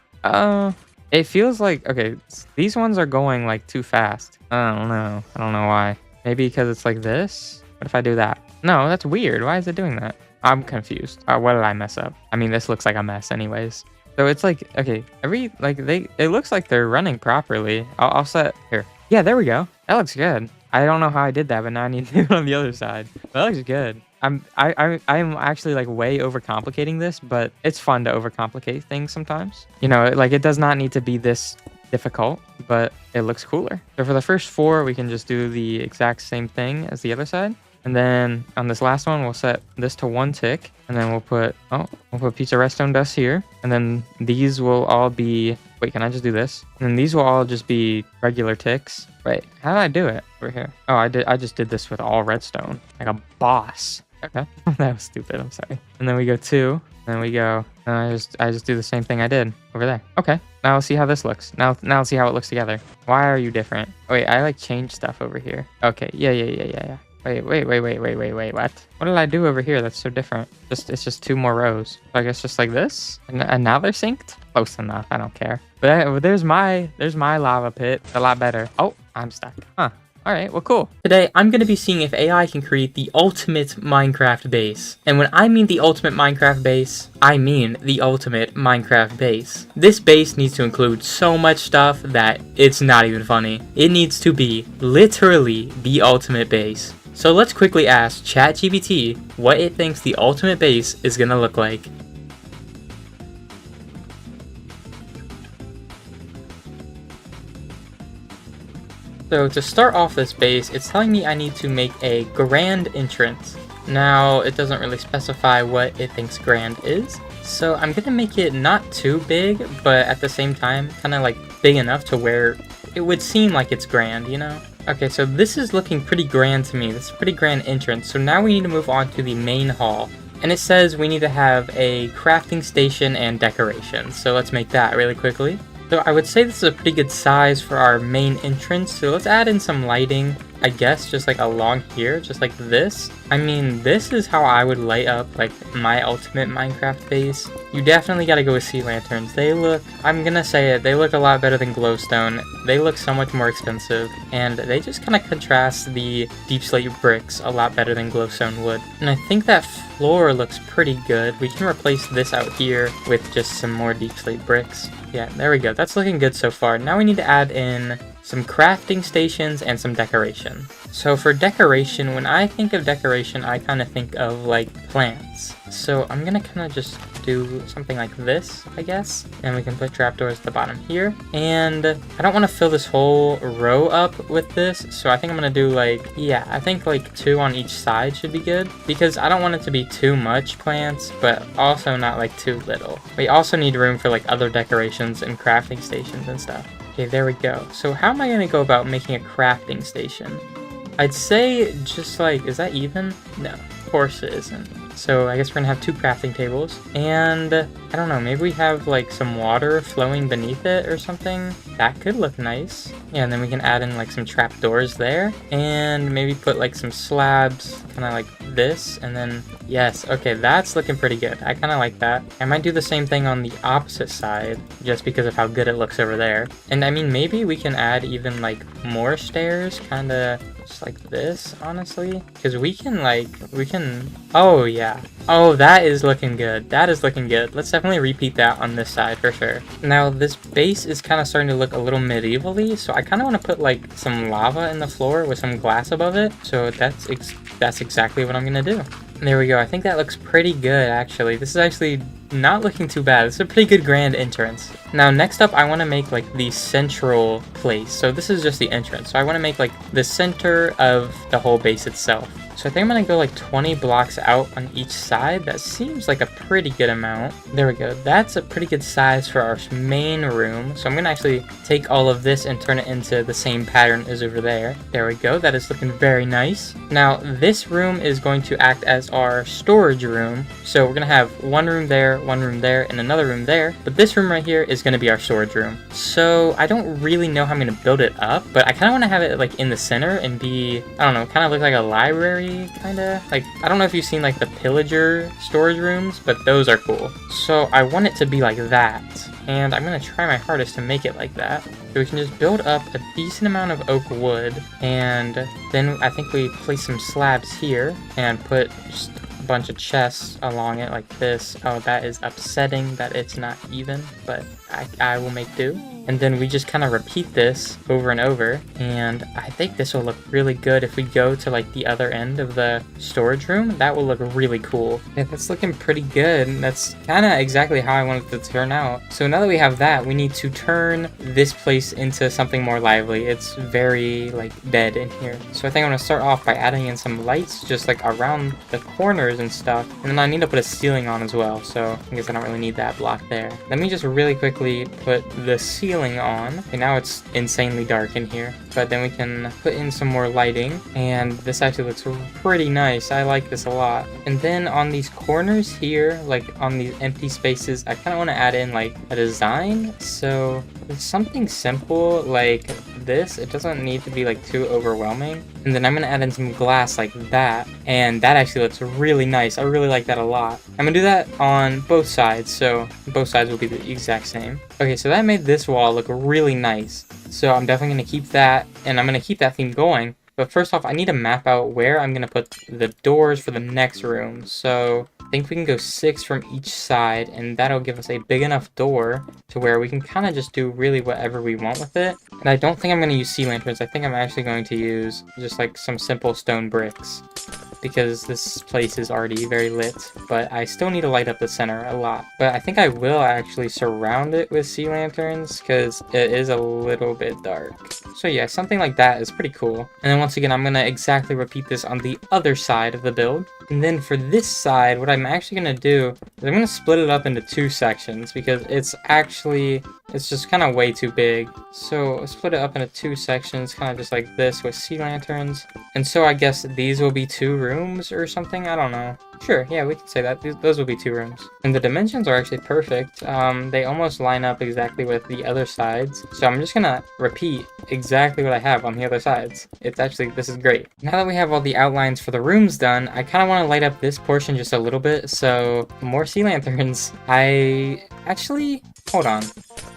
It feels like, okay, these ones are going like too fast. I don't know why. Maybe because it's like this. What if I do that? No, that's weird. Why is it doing that? I'm confused. What did I mess up? I mean, this looks like a mess anyways. So it's like, okay, it looks like they're running properly. I'll set here. Yeah, there we go. That looks good. I don't know how I did that, but now I need to do it on the other side. That looks good. I'm actually like way overcomplicating this, but it's fun to overcomplicate things sometimes. You know, like it does not need to be this difficult, but it looks cooler. So for the first 4, we can just do the exact same thing as the other side. And then on this last one, we'll set this to 1 tick, and then we'll put a piece of redstone dust here. And then these will all be, wait, can I just do this? And then these will all just be regular ticks. Wait, how did I do it over here? Oh, I just did this with all redstone, like a boss. Okay. That was stupid. I'm sorry. And then we go 2. Then we go, and I just do the same thing I did over there. Okay. Now let's see how this looks. Now let's see how it looks together. Why are you different? Oh, wait, I like changed stuff over here. Okay. Yeah. Wait. What? What did I do over here that's so different? It's just 2 more rows. So I guess just like this. And now they're synced? Close enough. I don't care. But there's my lava pit. A lot better. Oh, I'm stuck. Huh. Alright, well cool. Today, I'm going to be seeing if AI can create the ultimate Minecraft base. And when I mean the ultimate Minecraft base, I mean the ultimate Minecraft base. This base needs to include so much stuff that it's not even funny. It needs to be literally the ultimate base. So let's quickly ask ChatGPT what it thinks the ultimate base is going to look like. So to start off this base, it's telling me I need to make a grand entrance. Now, it doesn't really specify what it thinks grand is, so I'm gonna make it not too big, but at the same time, kind of like big enough to where it would seem like it's grand, you know? Okay, so this is looking pretty grand to me. This is a pretty grand entrance, so now we need to move on to the main hall. And it says we need to have a crafting station and decorations, so let's make that really quickly. So I would say this is a pretty good size for our main entrance, so let's add in some lighting, I guess, just like along here, just like this. I mean, this is how I would light up like my ultimate Minecraft base. You definitely gotta go with sea lanterns. They look, I'm gonna say it, they look a lot better than glowstone. They look so much more expensive, and they just kind of contrast the deep slate bricks a lot better than glowstone would. And I think that floor looks pretty good. We can replace this out here with just some more deep slate bricks. Yeah, there we go. That's looking good so far. Now we need to add in some crafting stations and some decoration. So for decoration, when I think of decoration, I kind of think of like plants. So I'm gonna kind of just do something like this, I guess. And we can put trapdoors at the bottom here. And I don't want to fill this whole row up with this, so I think I'm gonna do like, yeah, I think like 2 on each side should be good, because I don't want it to be too much plants, but also not like too little. We also need room for like other decorations and crafting stations and stuff. Okay, there we go. So how am I gonna go about making a crafting station? I'd say just like, is that even? No, of course it isn't. So I guess we're gonna have 2 crafting tables, and I don't know, maybe we have like some water flowing beneath it or something. That could look nice. Yeah, and then we can add in like some trapdoors there, and maybe put like some slabs, kind of like this, and then yes, okay, that's looking pretty good. I kind of like that. I might do the same thing on the opposite side, just because of how good it looks over there. And I mean, maybe we can add even like more stairs, kind of just like this, honestly, because we can, oh yeah, oh, that is looking good. That is looking good. Let's definitely repeat that on this side for sure. Now this base is kind of starting to look a little medievally, so I kind of want to put like some lava in the floor with some glass above it. So that's exactly what I'm gonna do. There we go. I think that looks pretty good, actually. This is actually not looking too bad. It's a pretty good grand entrance. Now, next up, I want to make, like, the central place. So this is just the entrance. So I want to make, like, the center of the whole base itself. So I think I'm going to go, like, 20 blocks out on each side. That seems like a pretty good amount. There we go. That's a pretty good size for our main room. So I'm going to actually take all of this and turn it into the same pattern as over there. There we go. That is looking very nice. Now, this room is going to act as our storage room. So we're going to have one room there, and another room there. But this room right here is going to be our storage room. So I don't really know how I'm going to build it up, but I kind of want to have it like in the center and be, I don't know, kind of look like a library, kind of. Like, I don't know if you've seen like the pillager storage rooms, but those are cool. So I want it to be like that. And I'm going to try my hardest to make it like that. So we can just build up a decent amount of oak wood, and then I think we place some slabs here and put just bunch of chests along it like this. Oh, that is upsetting that it's not even, but I will make do. And then we just kind of repeat this over and over, and I think this will look really good if we go to like the other end of the storage room. That will look really cool. Yeah, that's looking pretty good. That's kind of exactly how I want it to turn out. So now that we have that, we need to turn this place into something more lively. It's very like dead in here. So I think I'm gonna start off by adding in some lights just like around the corners and stuff. And then I need to put a ceiling on as well, so I guess I don't really need that block there. Let me just really quickly put the ceiling ceiling on. Okay, now it's insanely dark in here, but then we can put in some more lighting, and this actually looks pretty nice. I like this a lot. And then on these corners here, like on these empty spaces, I kind of want to add in like a design. So it's something simple like this. It doesn't need to be like too overwhelming. And then I'm going to add in some glass like that, and that actually looks really nice. I really like that a lot. I'm going to do that on both sides, so both sides will be the exact same. Okay, so that made this wall look really nice. So I'm definitely going to keep that, and I'm going to keep that theme going. But first off, I need to map out where I'm going to put the doors for the next room. So I think we can go 6 from each side, and that'll give us a big enough door to where we can kind of just do really whatever we want with it. And I don't think I'm going to use sea lanterns. I think I'm actually going to use just like some simple stone bricks, because this place is already very lit, but I still need to light up the center a lot. But I think I will actually surround it with sea lanterns, because it is a little bit dark. So yeah, something like that is pretty cool. And then once again, I'm going to exactly repeat this on the other side of the build. And then for this side, what I'm actually going to do is I'm going to split it up into 2 sections, because it's just kind of way too big. So I'll split it up into 2 sections, kind of just like this with sea lanterns. And so I guess these will be 2 rooms or something. I don't know. Sure, yeah, we can say that. Those will be 2 rooms. And the dimensions are actually perfect. They almost line up exactly with the other sides. So I'm just going to repeat exactly what I have on the other sides. This is great. Now that we have all the outlines for the rooms done, I kind of want to light up this portion just a little bit. So more sea lanterns. Hold on.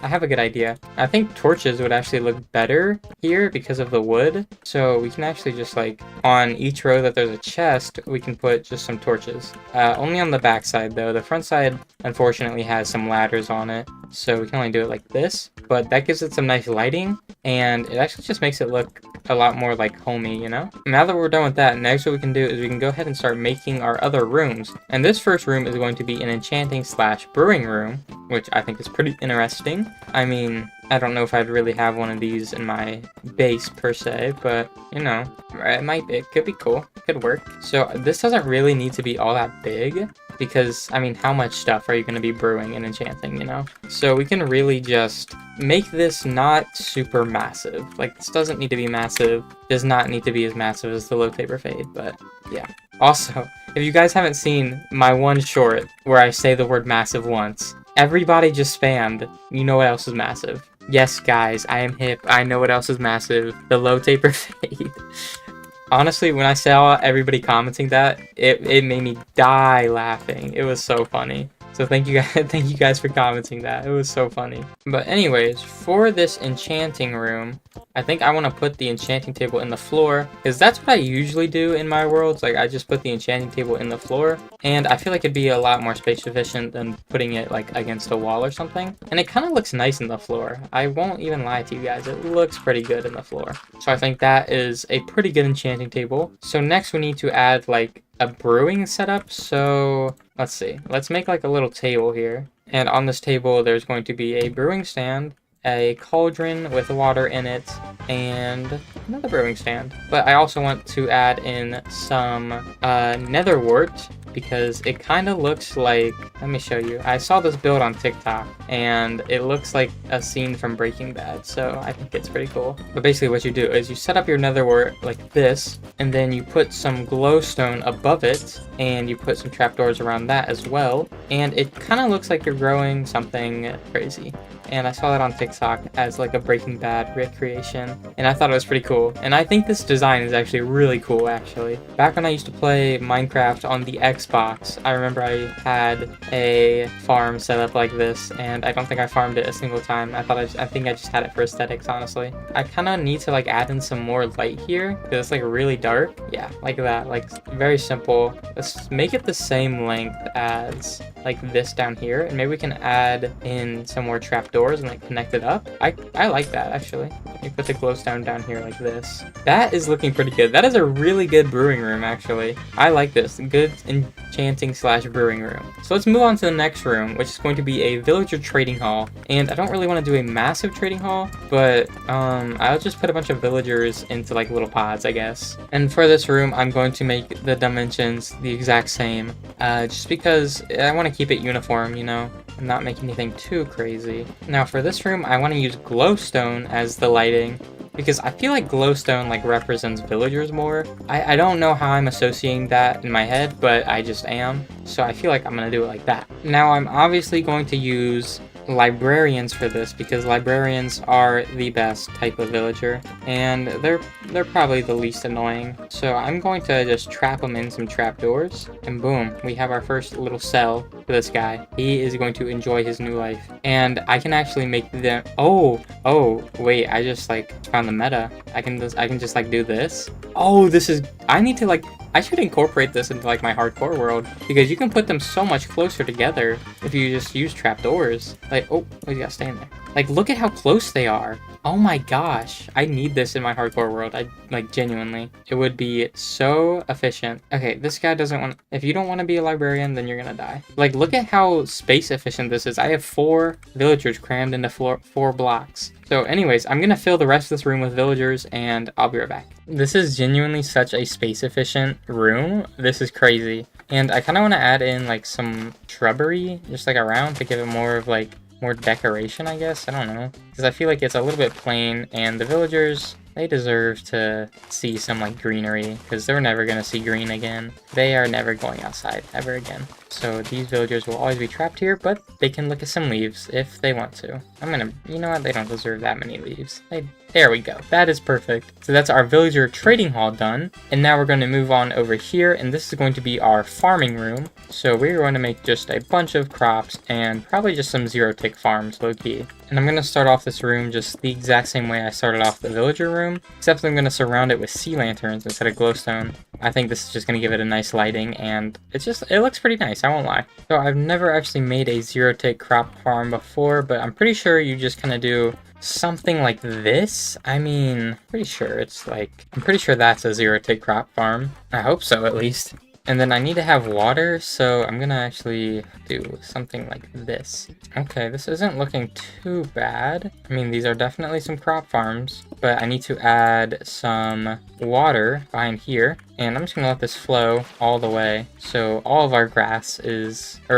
I have a good idea. I think torches would actually look better here because of the wood. So we can actually just like on each row that there's a chest, we can put just some torches. Only on the back side though. The front side unfortunately has some ladders on it, so we can only do it like this. But that gives it some nice lighting, and it actually just makes it look a lot more like homey, you know? Now that we're done with that, next what we can do is we can go ahead and start making our other rooms. And this first room is going to be an enchanting/brewing room, which I think is pretty interesting. I mean, I don't know if I'd really have one of these in my base per se, but you know, it could be cool. It could work. So this doesn't really need to be all that big, because I mean, how much stuff are you going to be brewing and enchanting, you know? So we can really just make this not super massive. Like, this doesn't need to be massive, does not need to be as massive as the low taper fade, but yeah. Also, if you guys haven't seen my one short where I say the word massive once, everybody just spammed, you know what else is massive? Yes, guys, I am hip. I know what else is massive. The low taper fade. Honestly, when I saw everybody commenting that, it made me die laughing. It was so funny. So thank you guys for commenting that. It was so funny. But anyways, for this enchanting room, I think I want to put the enchanting table in the floor, because that's what I usually do in my worlds. Like, I just put the enchanting table in the floor, and I feel like it'd be a lot more space efficient than putting it like against a wall or something. And it kind of looks nice in the floor. I won't even lie to you guys. It looks pretty good in the floor. So I think that is a pretty good enchanting table. So next we need to add like a brewing setup. So let's see. Let's make like a little table here. And on this table, there's going to be a brewing stand, a cauldron with water in it, and another brewing stand. But I also want to add in some nether wart, because it kind of looks like, let me show you. I saw this build on TikTok, and it looks like a scene from Breaking Bad, so I think it's pretty cool. But basically what you do is you set up your nether wart like this, and then you put some glowstone above it, and you put some trapdoors around that as well, and it kind of looks like you're growing something crazy. And I saw that on TikTok as like a Breaking Bad recreation, and I thought it was pretty cool. And I think this design is actually really cool, actually. Back when I used to play Minecraft on the Xbox, I remember I had a farm set up like this, and I don't think I farmed it a single time. I think I just had it for aesthetics, honestly. I kind of need to like add in some more light here, because it's like really dark. Yeah, like that, like very simple. Let's make it the same length as like this down here, and maybe we can add in some more trapdoors and like connect it up. I like that, actually. You put the glowstone down here like this. That is looking pretty good. That is a really good brewing room, actually. I like this. Good enchanting/brewing room. So let's move on to the next room, which is going to be a villager trading hall. And I don't really want to do a massive trading hall, but I'll just put a bunch of villagers into like little pods, I guess. And for this room, I'm going to make the dimensions the exact same, just because I want to keep it uniform, you know? and not make anything too crazy. Now for this room, I want to use glowstone as the lighting, because I feel like glowstone like represents villagers more. I don't know how I'm associating that in my head, but I just am. So I feel like I'm gonna do it like that. Now I'm obviously going to use librarians for this, because librarians are the best type of villager, and they're probably the least annoying. So I'm going to just trap them in some trapdoors, and boom, we have our first little cell for this guy. He is going to enjoy his new life, and I can actually make them. Oh wait, I just like found the meta. I can just like do this. Oh, this is. I should incorporate this into like my hardcore world, because you can put them so much closer together if you just use trapdoors. Like, oh, you gotta stay in there. Like, look at how close they are. Oh my gosh, I need this in my hardcore world. I like genuinely. It would be so efficient. Okay, this guy doesn't want. If you don't want to be a librarian, then you're gonna die. Like, look at how space efficient this is. I have 4 villagers crammed into 4 blocks. So anyways, I'm gonna fill the rest of this room with villagers, and I'll be right back. This is genuinely such a space efficient room. This is crazy. And I kind of want to add in like some shrubbery just like around to give it more of like more decoration, I guess. I don't know, because I feel like it's a little bit plain, and the villagers, they deserve to see some like greenery, because they're never going to see green again. They are never going outside ever again. So these villagers will always be trapped here, but they can look at some leaves if they want to. You know what? They don't deserve that many leaves. There we go. That is perfect. So that's our villager trading hall done. And now we're going to move on over here, and this is going to be our farming room. So we're going to make just a bunch of crops and probably just some zero-tick farms, low-key. And I'm going to start off this room just the exact same way I started off the villager room, except I'm going to surround it with sea lanterns instead of glowstone. I think this is just going to give it a nice lighting, and it looks pretty nice, I won't lie. So I've never actually made a zero-tick crop farm before, but I'm pretty sure you just kind of do something like this. I mean, I'm pretty sure that's a zero-tick crop farm. I hope so, at least. And then I need to have water, so I'm gonna actually do something like this. Okay, this isn't looking too bad. I mean, these are definitely some crop farms, but I need to add some water behind here. And I'm just gonna let this flow all the way. So all of our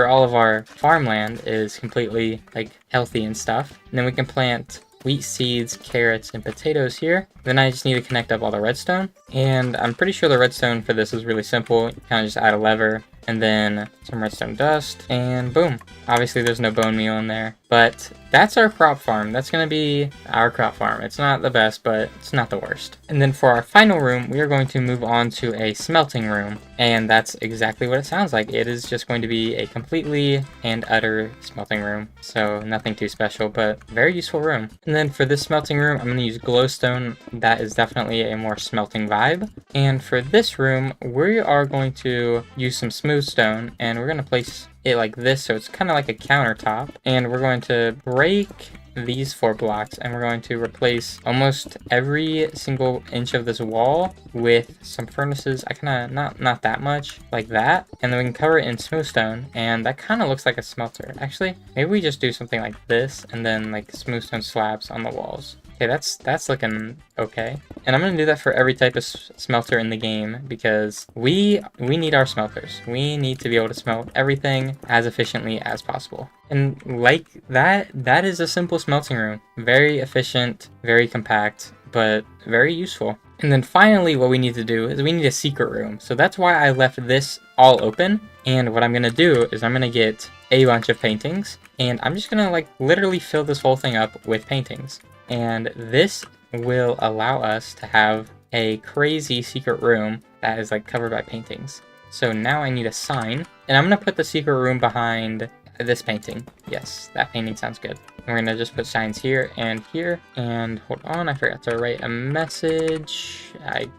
all of our farmland is completely like healthy and stuff. And then we can plant wheat seeds, carrots, and potatoes here. Then I just need to connect up all the redstone. And I'm pretty sure the redstone for this is really simple. You kind of just add a lever and then some redstone dust, and boom. Obviously there's no bone meal in there, but that's our crop farm. That's going to be our crop farm. It's not the best, but it's not the worst. And then for our final room, we are going to move on to a smelting room, and that's exactly what it sounds like. It is just going to be a completely and utter smelting room, so nothing too special, but very useful room. And then for this smelting room, I'm going to use glowstone. That is definitely a more smelting vibe. And for this room, we are going to use some smooth stone, and we're going to place it like this, so it's kind of like a countertop. And we're going to break these 4 blocks, and we're going to replace almost every single inch of this wall with some furnaces. I kind of not that much, like that, and then we can cover it in smooth stone, and that kind of looks like a smelter. Actually, maybe we just do something like this, and then like smooth stone slabs on the walls. Okay, that's looking okay. And I'm gonna do that for every type of smelter in the game, because we need our smelters. We need to be able to smelt everything as efficiently as possible. And like that is a simple smelting room. Very efficient, very compact, but very useful. And then finally, what we need to do is we need a secret room. So that's why I left this all open. And what I'm gonna do is I'm gonna get a bunch of paintings, and I'm just gonna like literally fill this whole thing up with paintings. And this will allow us to have a crazy secret room that is like covered by paintings. So now I need a sign, and I'm gonna put the secret room behind this painting. Yes, that painting sounds good. We're gonna just put signs here, and hold on, I forgot to write a message.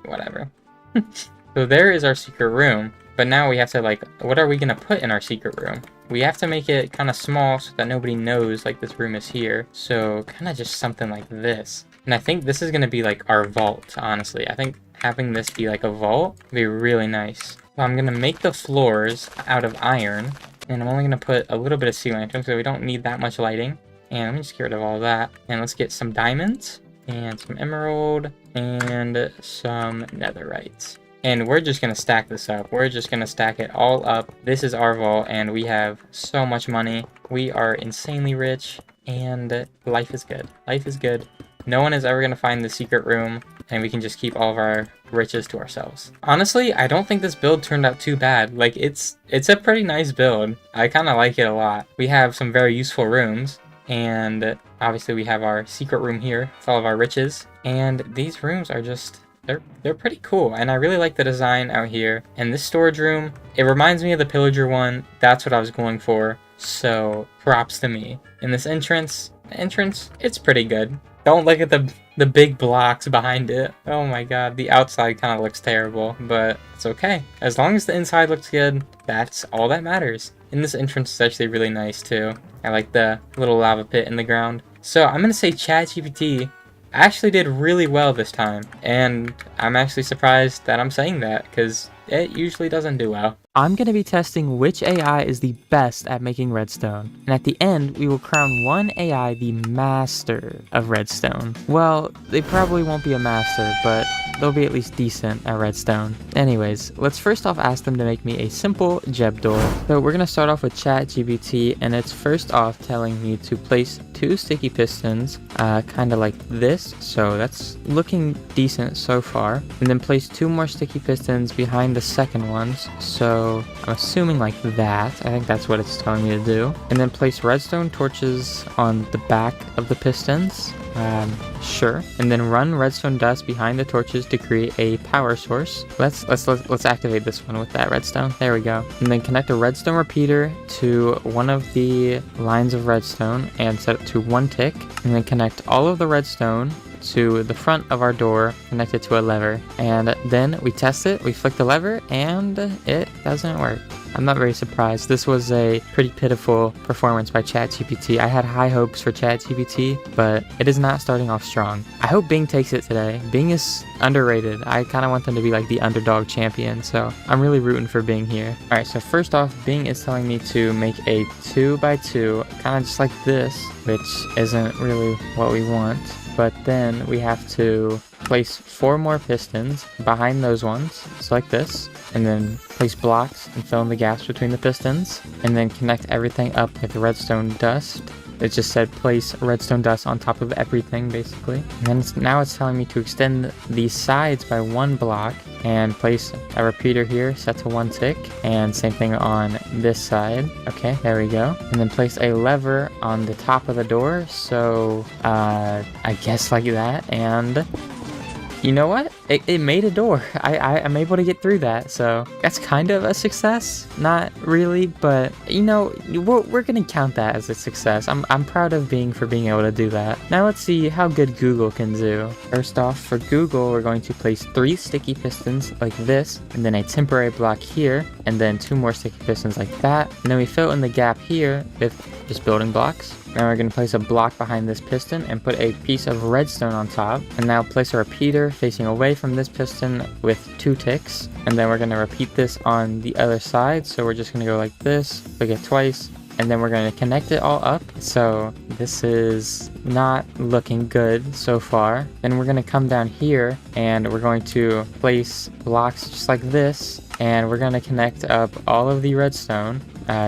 Whatever. So there is our secret room. But now we have to like, what are we gonna put in our secret room? We have to make it kind of small so that nobody knows like this room is here. So kind of just something like this. And I think this is gonna be like our vault, honestly. I think having this be like a vault would be really nice. So I'm gonna make the floors out of iron, and I'm only gonna put a little bit of sea lantern so we don't need that much lighting. And let me just get rid of all that. And let's get some diamonds and some emerald and some netherite. And we're just going to stack this up. We're just going to stack it all up. This is our vault, and we have so much money. We are insanely rich, and life is good. Life is good. No one is ever going to find the secret room, and we can just keep all of our riches to ourselves. Honestly, I don't think this build turned out too bad. Like, it's a pretty nice build. I kind of like it a lot. We have some very useful rooms, and obviously we have our secret room here with all of our riches. And these rooms are just... They're pretty cool, and I really like the design out here. And this storage room, it reminds me of the pillager one. That's what I was going for, so props to me. In this entrance, it's pretty good. Don't look at the big blocks behind it. Oh my god, the outside kind of looks terrible, but it's okay. As long as the inside looks good, that's all that matters. And this entrance is actually really nice too. I like the little lava pit in the ground. So I'm gonna say ChatGPT actually did really well this time, and I'm actually surprised that I'm saying that, because it usually doesn't do well. I'm going to be testing which AI is the best at making redstone, and at the end, we will crown one AI the master of redstone. Well, they probably won't be a master, but they'll be at least decent at redstone. Anyways, let's first off ask them to make me a simple Jeb door. So we're going to start off with ChatGPT, and it's first off telling me to place 2 sticky pistons, kind of like this, so that's looking decent so far. And then place 2 more sticky pistons behind the second ones, so I'm assuming like that. I think that's what it's telling me to do. And then place redstone torches on the back of the pistons. Sure. And then run redstone dust behind the torches to create a power source. Let's activate this one with that redstone. There we go. And then connect a redstone repeater to one of the lines of redstone and set it to 1 tick. And then connect all of the redstone to the front of our door, connected to a lever, and then we test it. We flick the lever and it doesn't work. I'm not very surprised. This was a pretty pitiful performance by ChatGPT. I had high hopes for ChatGPT, but it is not starting off strong. I hope Bing takes it today. Bing is underrated. I kind of want them to be like the underdog champion, so I'm really rooting for Bing here. All right, so first off, Bing is telling me to make a 2x2, kind of just like this, which isn't really what we want. But then we have to place 4 more pistons behind those ones, just like this, and then place blocks and fill in the gaps between the pistons, and then connect everything up with redstone dust. It just said place redstone dust on top of everything, basically. And then now it's telling me to extend the sides by 1 block and place a repeater here set to 1 tick, and same thing on this side. Okay, there we go. And then place a lever on the top of the door, so I guess like that, and you know what? It made a door. I'm able to get through that, so that's kind of a success. Not really, but you know, we're gonna count that as a success. I'm proud of Bing for being able to do that. Now let's see how good Google can do. First off, for Google, we're going to place 3 sticky pistons like this, and then a temporary block here, and then 2 more sticky pistons like that. And then we fill in the gap here with just building blocks. Now we're going to place a block behind this piston and put a piece of redstone on top. And now place a repeater facing away from this piston with 2 ticks. And then we're going to repeat this on the other side. So we're just going to go like this, click it twice, and then we're going to connect it all up. So this is not looking good so far. Then we're going to come down here and we're going to place blocks just like this. And we're going to connect up all of the redstone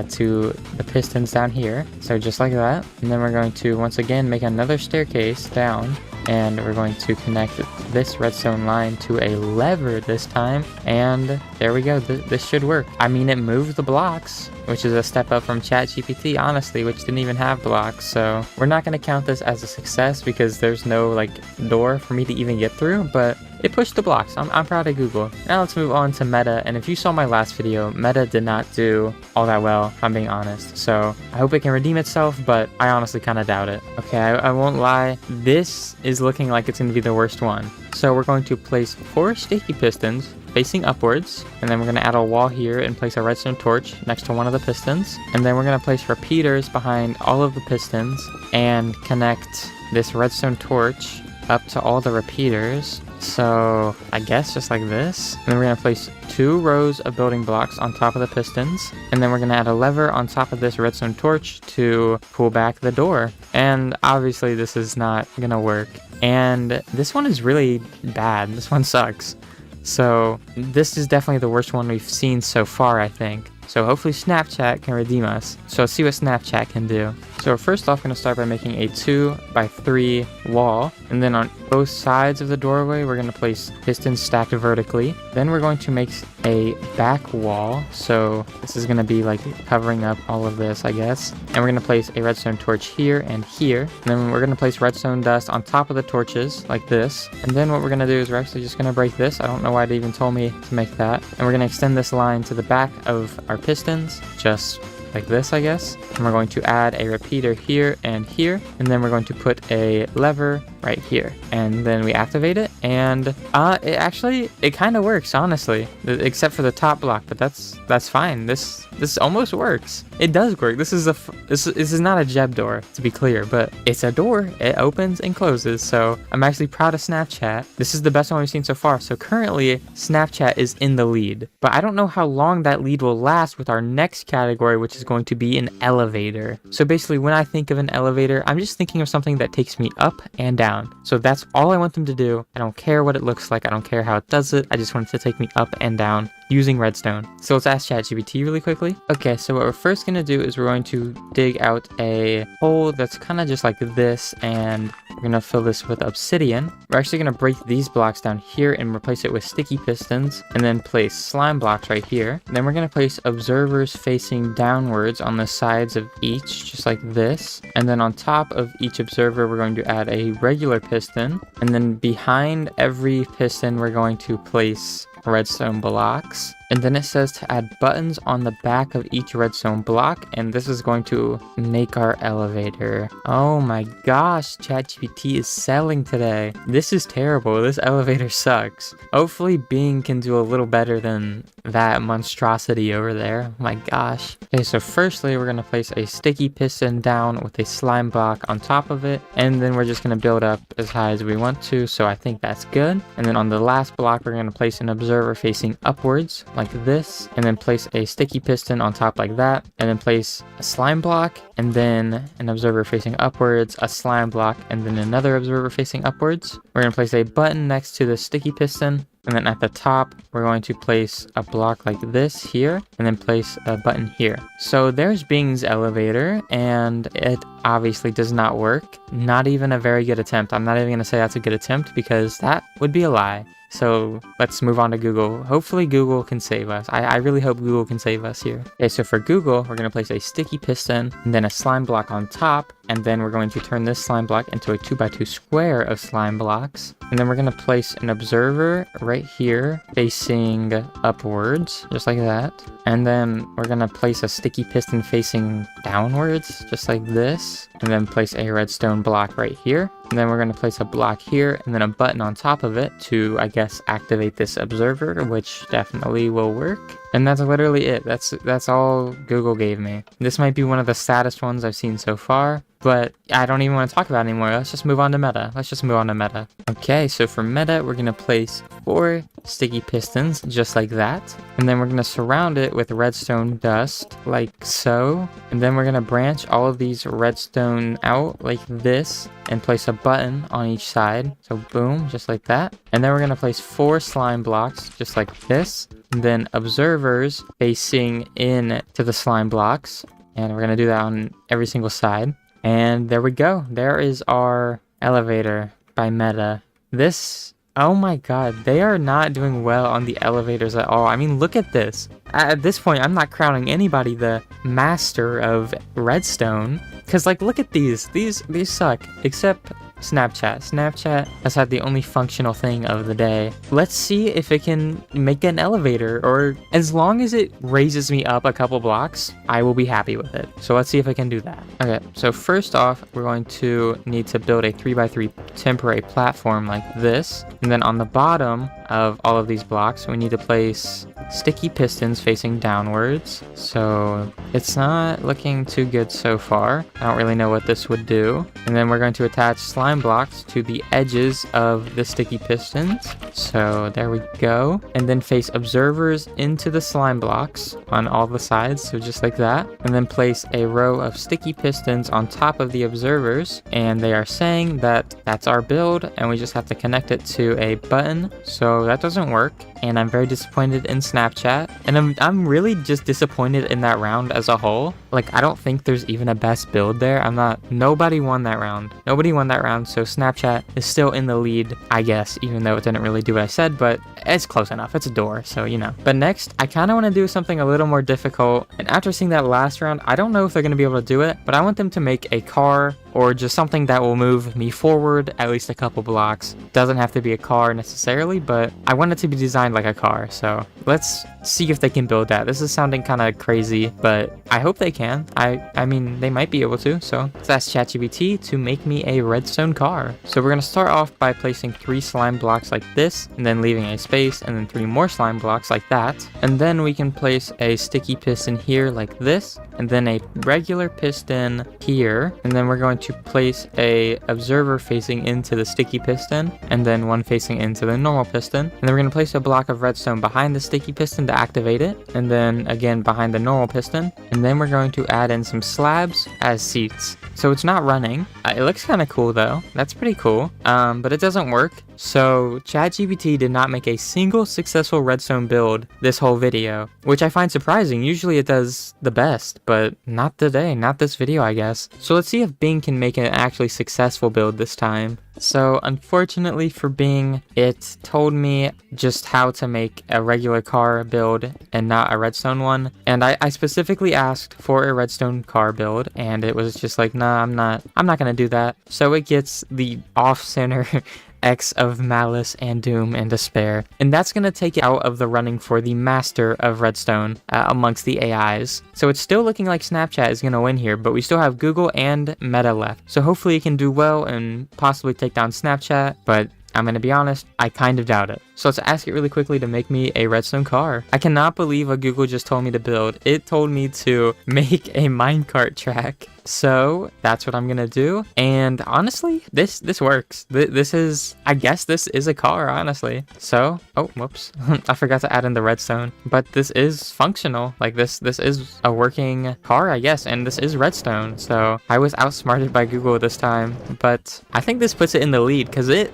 to the pistons down here, so just like that. And then we're going to once again make another staircase down, and we're going to connect this redstone line to a lever this time, and there we go. This should work. I mean, it moved the blocks, which is a step up from ChatGPT, honestly, which didn't even have blocks. So we're not going to count this as a success because there's no like door for me to even get through, but it pushed the blocks. I'm proud of Google. Now let's move on to Meta. And if you saw my last video, Meta did not do all that well, if I'm being honest. So I hope it can redeem itself, but I honestly kind of doubt it. Okay, I won't lie. This is looking like it's going to be the worst one. So we're going to place 4 sticky pistons facing upwards, and then we're going to add a wall here and place a redstone torch next to one of the pistons. And then we're going to place repeaters behind all of the pistons and connect this redstone torch up to all the repeaters. So I guess just like this. And then we're going to place 2 rows of building blocks on top of the pistons. And then we're going to add a lever on top of this redstone torch to pull back the door. And obviously this is not going to work. And this one is really bad. This one sucks. So this is definitely the worst one we've seen so far, I think. So hopefully Snapchat can redeem us. So let's see what Snapchat can do. So first off, I'm going to start by making a 2x3 wall. And then on both sides of the doorway, we're going to place pistons stacked vertically. Then we're going to make a back wall. So this is going to be like covering up all of this, I guess. And we're going to place a redstone torch here and here. And then we're going to place redstone dust on top of the torches like this. And then what we're going to do is we're actually just going to break this. I don't know why they even told me to make that. And we're going to extend this line to the back of our pistons, just like this, I guess. And we're going to add a repeater here and here, and then we're going to put a lever right here, and then we activate it, and it kind of works, honestly, except for the top block, but that's fine. This almost works. It does work. This is not a Jeb door, to be clear, but it's a door. It opens and closes, so I'm actually proud of Snapchat. This is the best one we've seen so far. So currently Snapchat is in the lead, but I don't know how long that lead will last with our next category, which is going to be an elevator. So basically, when I think of an elevator, I'm just thinking of something that takes me up and down. So that's all I want them to do. I don't care what it looks like. I don't care how it does it. I just want it to take me up and down using redstone. So let's ask ChatGPT really quickly. Okay, so what we're first going to do is we're going to dig out a hole that's kind of just like this, and we're going to fill this with obsidian. We're actually going to break these blocks down here and replace it with sticky pistons, and then place slime blocks right here. And then we're going to place observers facing downwards on the sides of each, just like this. And then on top of each observer, we're going to add a regular piston. And then behind every piston, we're going to place redstone blocks. And then it says to add buttons on the back of each redstone block, and this is going to make our elevator. Oh my gosh, ChatGPT is selling today. This is terrible. This elevator sucks. Hopefully Bing can do a little better than that monstrosity over there. Oh my gosh. Okay, so firstly, we're going to place a sticky piston down with a slime block on top of it, and then we're just going to build up as high as we want to, so I think that's good. And then on the last block, we're going to place an observer facing upwards, like this, and then place a sticky piston on top like that, and then place a slime block, and then an observer facing upwards, a slime block, and then another observer facing upwards. We're going to place a button next to the sticky piston, and then at the top, we're going to place a block like this here, and then place a button here. So there's Bing's elevator, and it obviously does not work. Not even a very good attempt. I'm not even going to say that's a good attempt, because that would be a lie. So let's move on to Google. Hopefully Google can save us. I really hope Google can save us here. Okay, so for Google, we're going to place a sticky piston and then a slime block on top. And then we're going to turn this slime block into a 2x2 square of slime blocks. And then we're going to place an observer right here facing upwards, just like that. And then we're going to place a sticky piston facing downwards, just like this. And then place a redstone block right here. And then we're going to place a block here and then a button on top of it to, I guess, activate this observer, which definitely will work. And that's literally it. That's all Google gave me. This might be one of the saddest ones I've seen so far, but I don't even want to talk about it anymore. Let's just move on to meta. Okay, so for meta, we're going to place 4 sticky pistons, just like that. And then we're going to surround it with redstone dust, like so. And then we're going to branch all of these redstone out like this and place a button on each side. So boom, just like that. And then we're going to place 4 slime blocks, just like this. And then observers facing in to the slime blocks. And we're going to do that on every single side. And there we go. There is our elevator by Meta. Oh my god, they are not doing well on the elevators at all. I mean, look at this. At this point, I'm not crowning anybody the master of redstone. Because, like, look at these. These suck. Except Snapchat. Snapchat has had the only functional thing of the day. Let's see if it can make an elevator, or as long as it raises me up a couple blocks, I will be happy with it. So let's see if it can do that. Okay, so first off, we're going to need to build a 3x3 temporary platform like this. And then on the bottom of all of these blocks, we need to place sticky pistons facing downwards. So it's not looking too good so far. I don't really know what this would do. And then we're going to attach slime blocks to the edges of the sticky pistons. So there we go. And then face observers into the slime blocks on all the sides. So just like that. And then place a row of sticky pistons on top of the observers. And they are saying that that's our build, and we just have to connect it to a button. So So that doesn't work, and I'm very disappointed in Snapchat, and I'm really just disappointed in that round as a whole. Like, I don't think there's even a best build there. Nobody won that round. Nobody won that round, so Snapchat is still in the lead, I guess, even though it didn't really do what I said, but it's close enough. It's a door, so you know. But next, I kind of want to do something a little more difficult, and after seeing that last round, I don't know if they're going to be able to do it, but I want them to make a car or just something that will move me forward at least a couple blocks. Doesn't have to be a car necessarily, but I want it to be designed like a car, so let's see if they can build that. This is sounding kind of crazy, but I hope they can. I mean, they might be able to, so let's ask ChatGPT to make me a redstone car. So we're going to start off by placing 3 slime blocks like this, and then leaving a space, and then 3 more slime blocks like that. And then we can place a sticky piston here like this, and then a regular piston here, and then we're going to place a observer facing into the sticky piston, and then one facing into the normal piston, and then we're going to place a block of redstone behind the sticky piston to activate it, and then again behind the normal piston, and then we're going to add in some slabs as seats. So it's not running. It looks kind of cool though. That's pretty cool, but it doesn't work. So ChatGPT did not make a single successful redstone build this whole video, which I find surprising. Usually it does the best, but not today, not this video, I guess. So let's see if Bing can make an actually successful build this time. So unfortunately for Bing, it told me just how to make a regular car build and not a redstone one. And I specifically asked for a redstone car build, and it was just like, nah, I'm not gonna do that. So it gets the off-center X of malice and doom and despair, and that's going to take it out of the running for the master of redstone amongst the AIs. So it's still looking like Snapchat is going to win here, but we still have Google and Meta left. So hopefully it can do well and possibly take down Snapchat, but I'm going to be honest, I kind of doubt it. So let's ask it really quickly to make me a redstone car. I cannot believe what Google just told me to build. It told me to make a minecart track. So that's what I'm gonna do, and honestly, this works. This is, I guess this is a car, honestly. So, oh, whoops, I forgot to add in the redstone, but this is functional. Like this is a working car, I guess, and this is redstone. So I was outsmarted by Google this time, but I think this puts it in the lead because it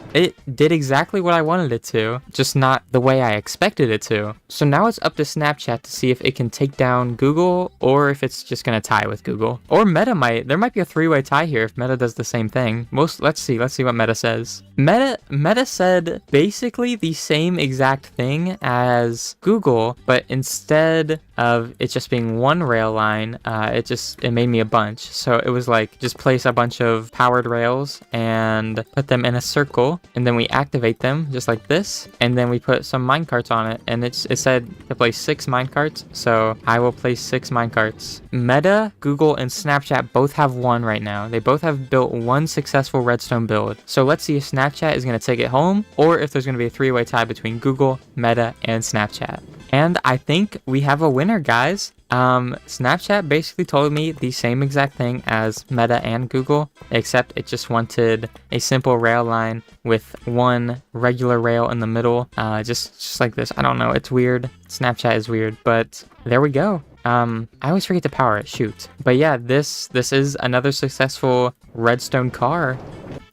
did exactly what I wanted it to, just not the way I expected it to. So now it's up to Snapchat to see if it can take down Google or if it's just gonna tie with Google, or Meta. There might be a 3-way tie here if Meta does the same thing. Let's see what Meta says. Meta said basically the same exact thing as Google, but instead of it just being one rail line, it made me a bunch. So it was like, just place a bunch of powered rails and put them in a circle, and then we activate them just like this, and then we put some minecarts on it, and it said to place 6 minecarts, so I will place 6 minecarts. Meta, Google, and Snapchat both have 1 right now. They both have built 1 successful redstone build. So let's see if Snapchat is going to take it home, or if there's going to be a 3-way tie between Google, Meta, and Snapchat. And I think we have a winner, guys. Snapchat basically told me the same exact thing as Meta and Google, except it just wanted a simple rail line with 1 regular rail in the middle, just like this. I don't know, it's weird. Snapchat is weird, but there we go. I always forget to power it, shoot. But yeah, this is another successful redstone car,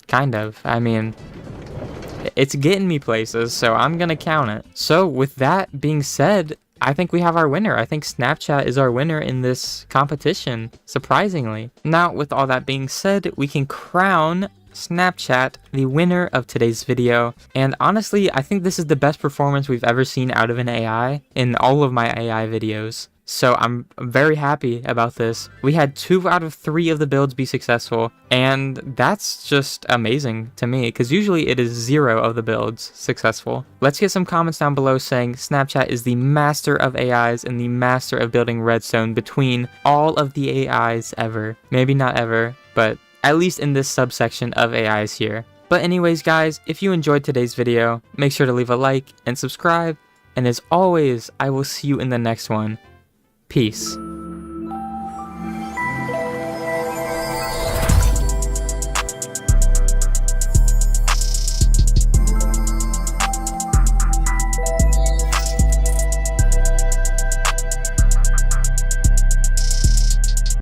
kind of. I mean, it's getting me places, so I'm gonna count it. So with that being said, I think we have our winner. I think Snapchat is our winner in this competition, surprisingly. Now, with all that being said, we can crown Snapchat the winner of today's video, and honestly, I think this is the best performance we've ever seen out of an AI in all of my AI videos. So I'm very happy about this. We had 2 out of 3 of the builds be successful, and that's just amazing to me, because usually it is 0 of the builds successful. Let's get some comments down below saying Snapchat is the master of AIs and the master of building redstone between all of the AIs ever. Maybe not ever, but at least in this subsection of AIs here. But anyways, guys, if you enjoyed today's video, make sure to leave a like and subscribe, and as always, I will see you in the next one. Peace.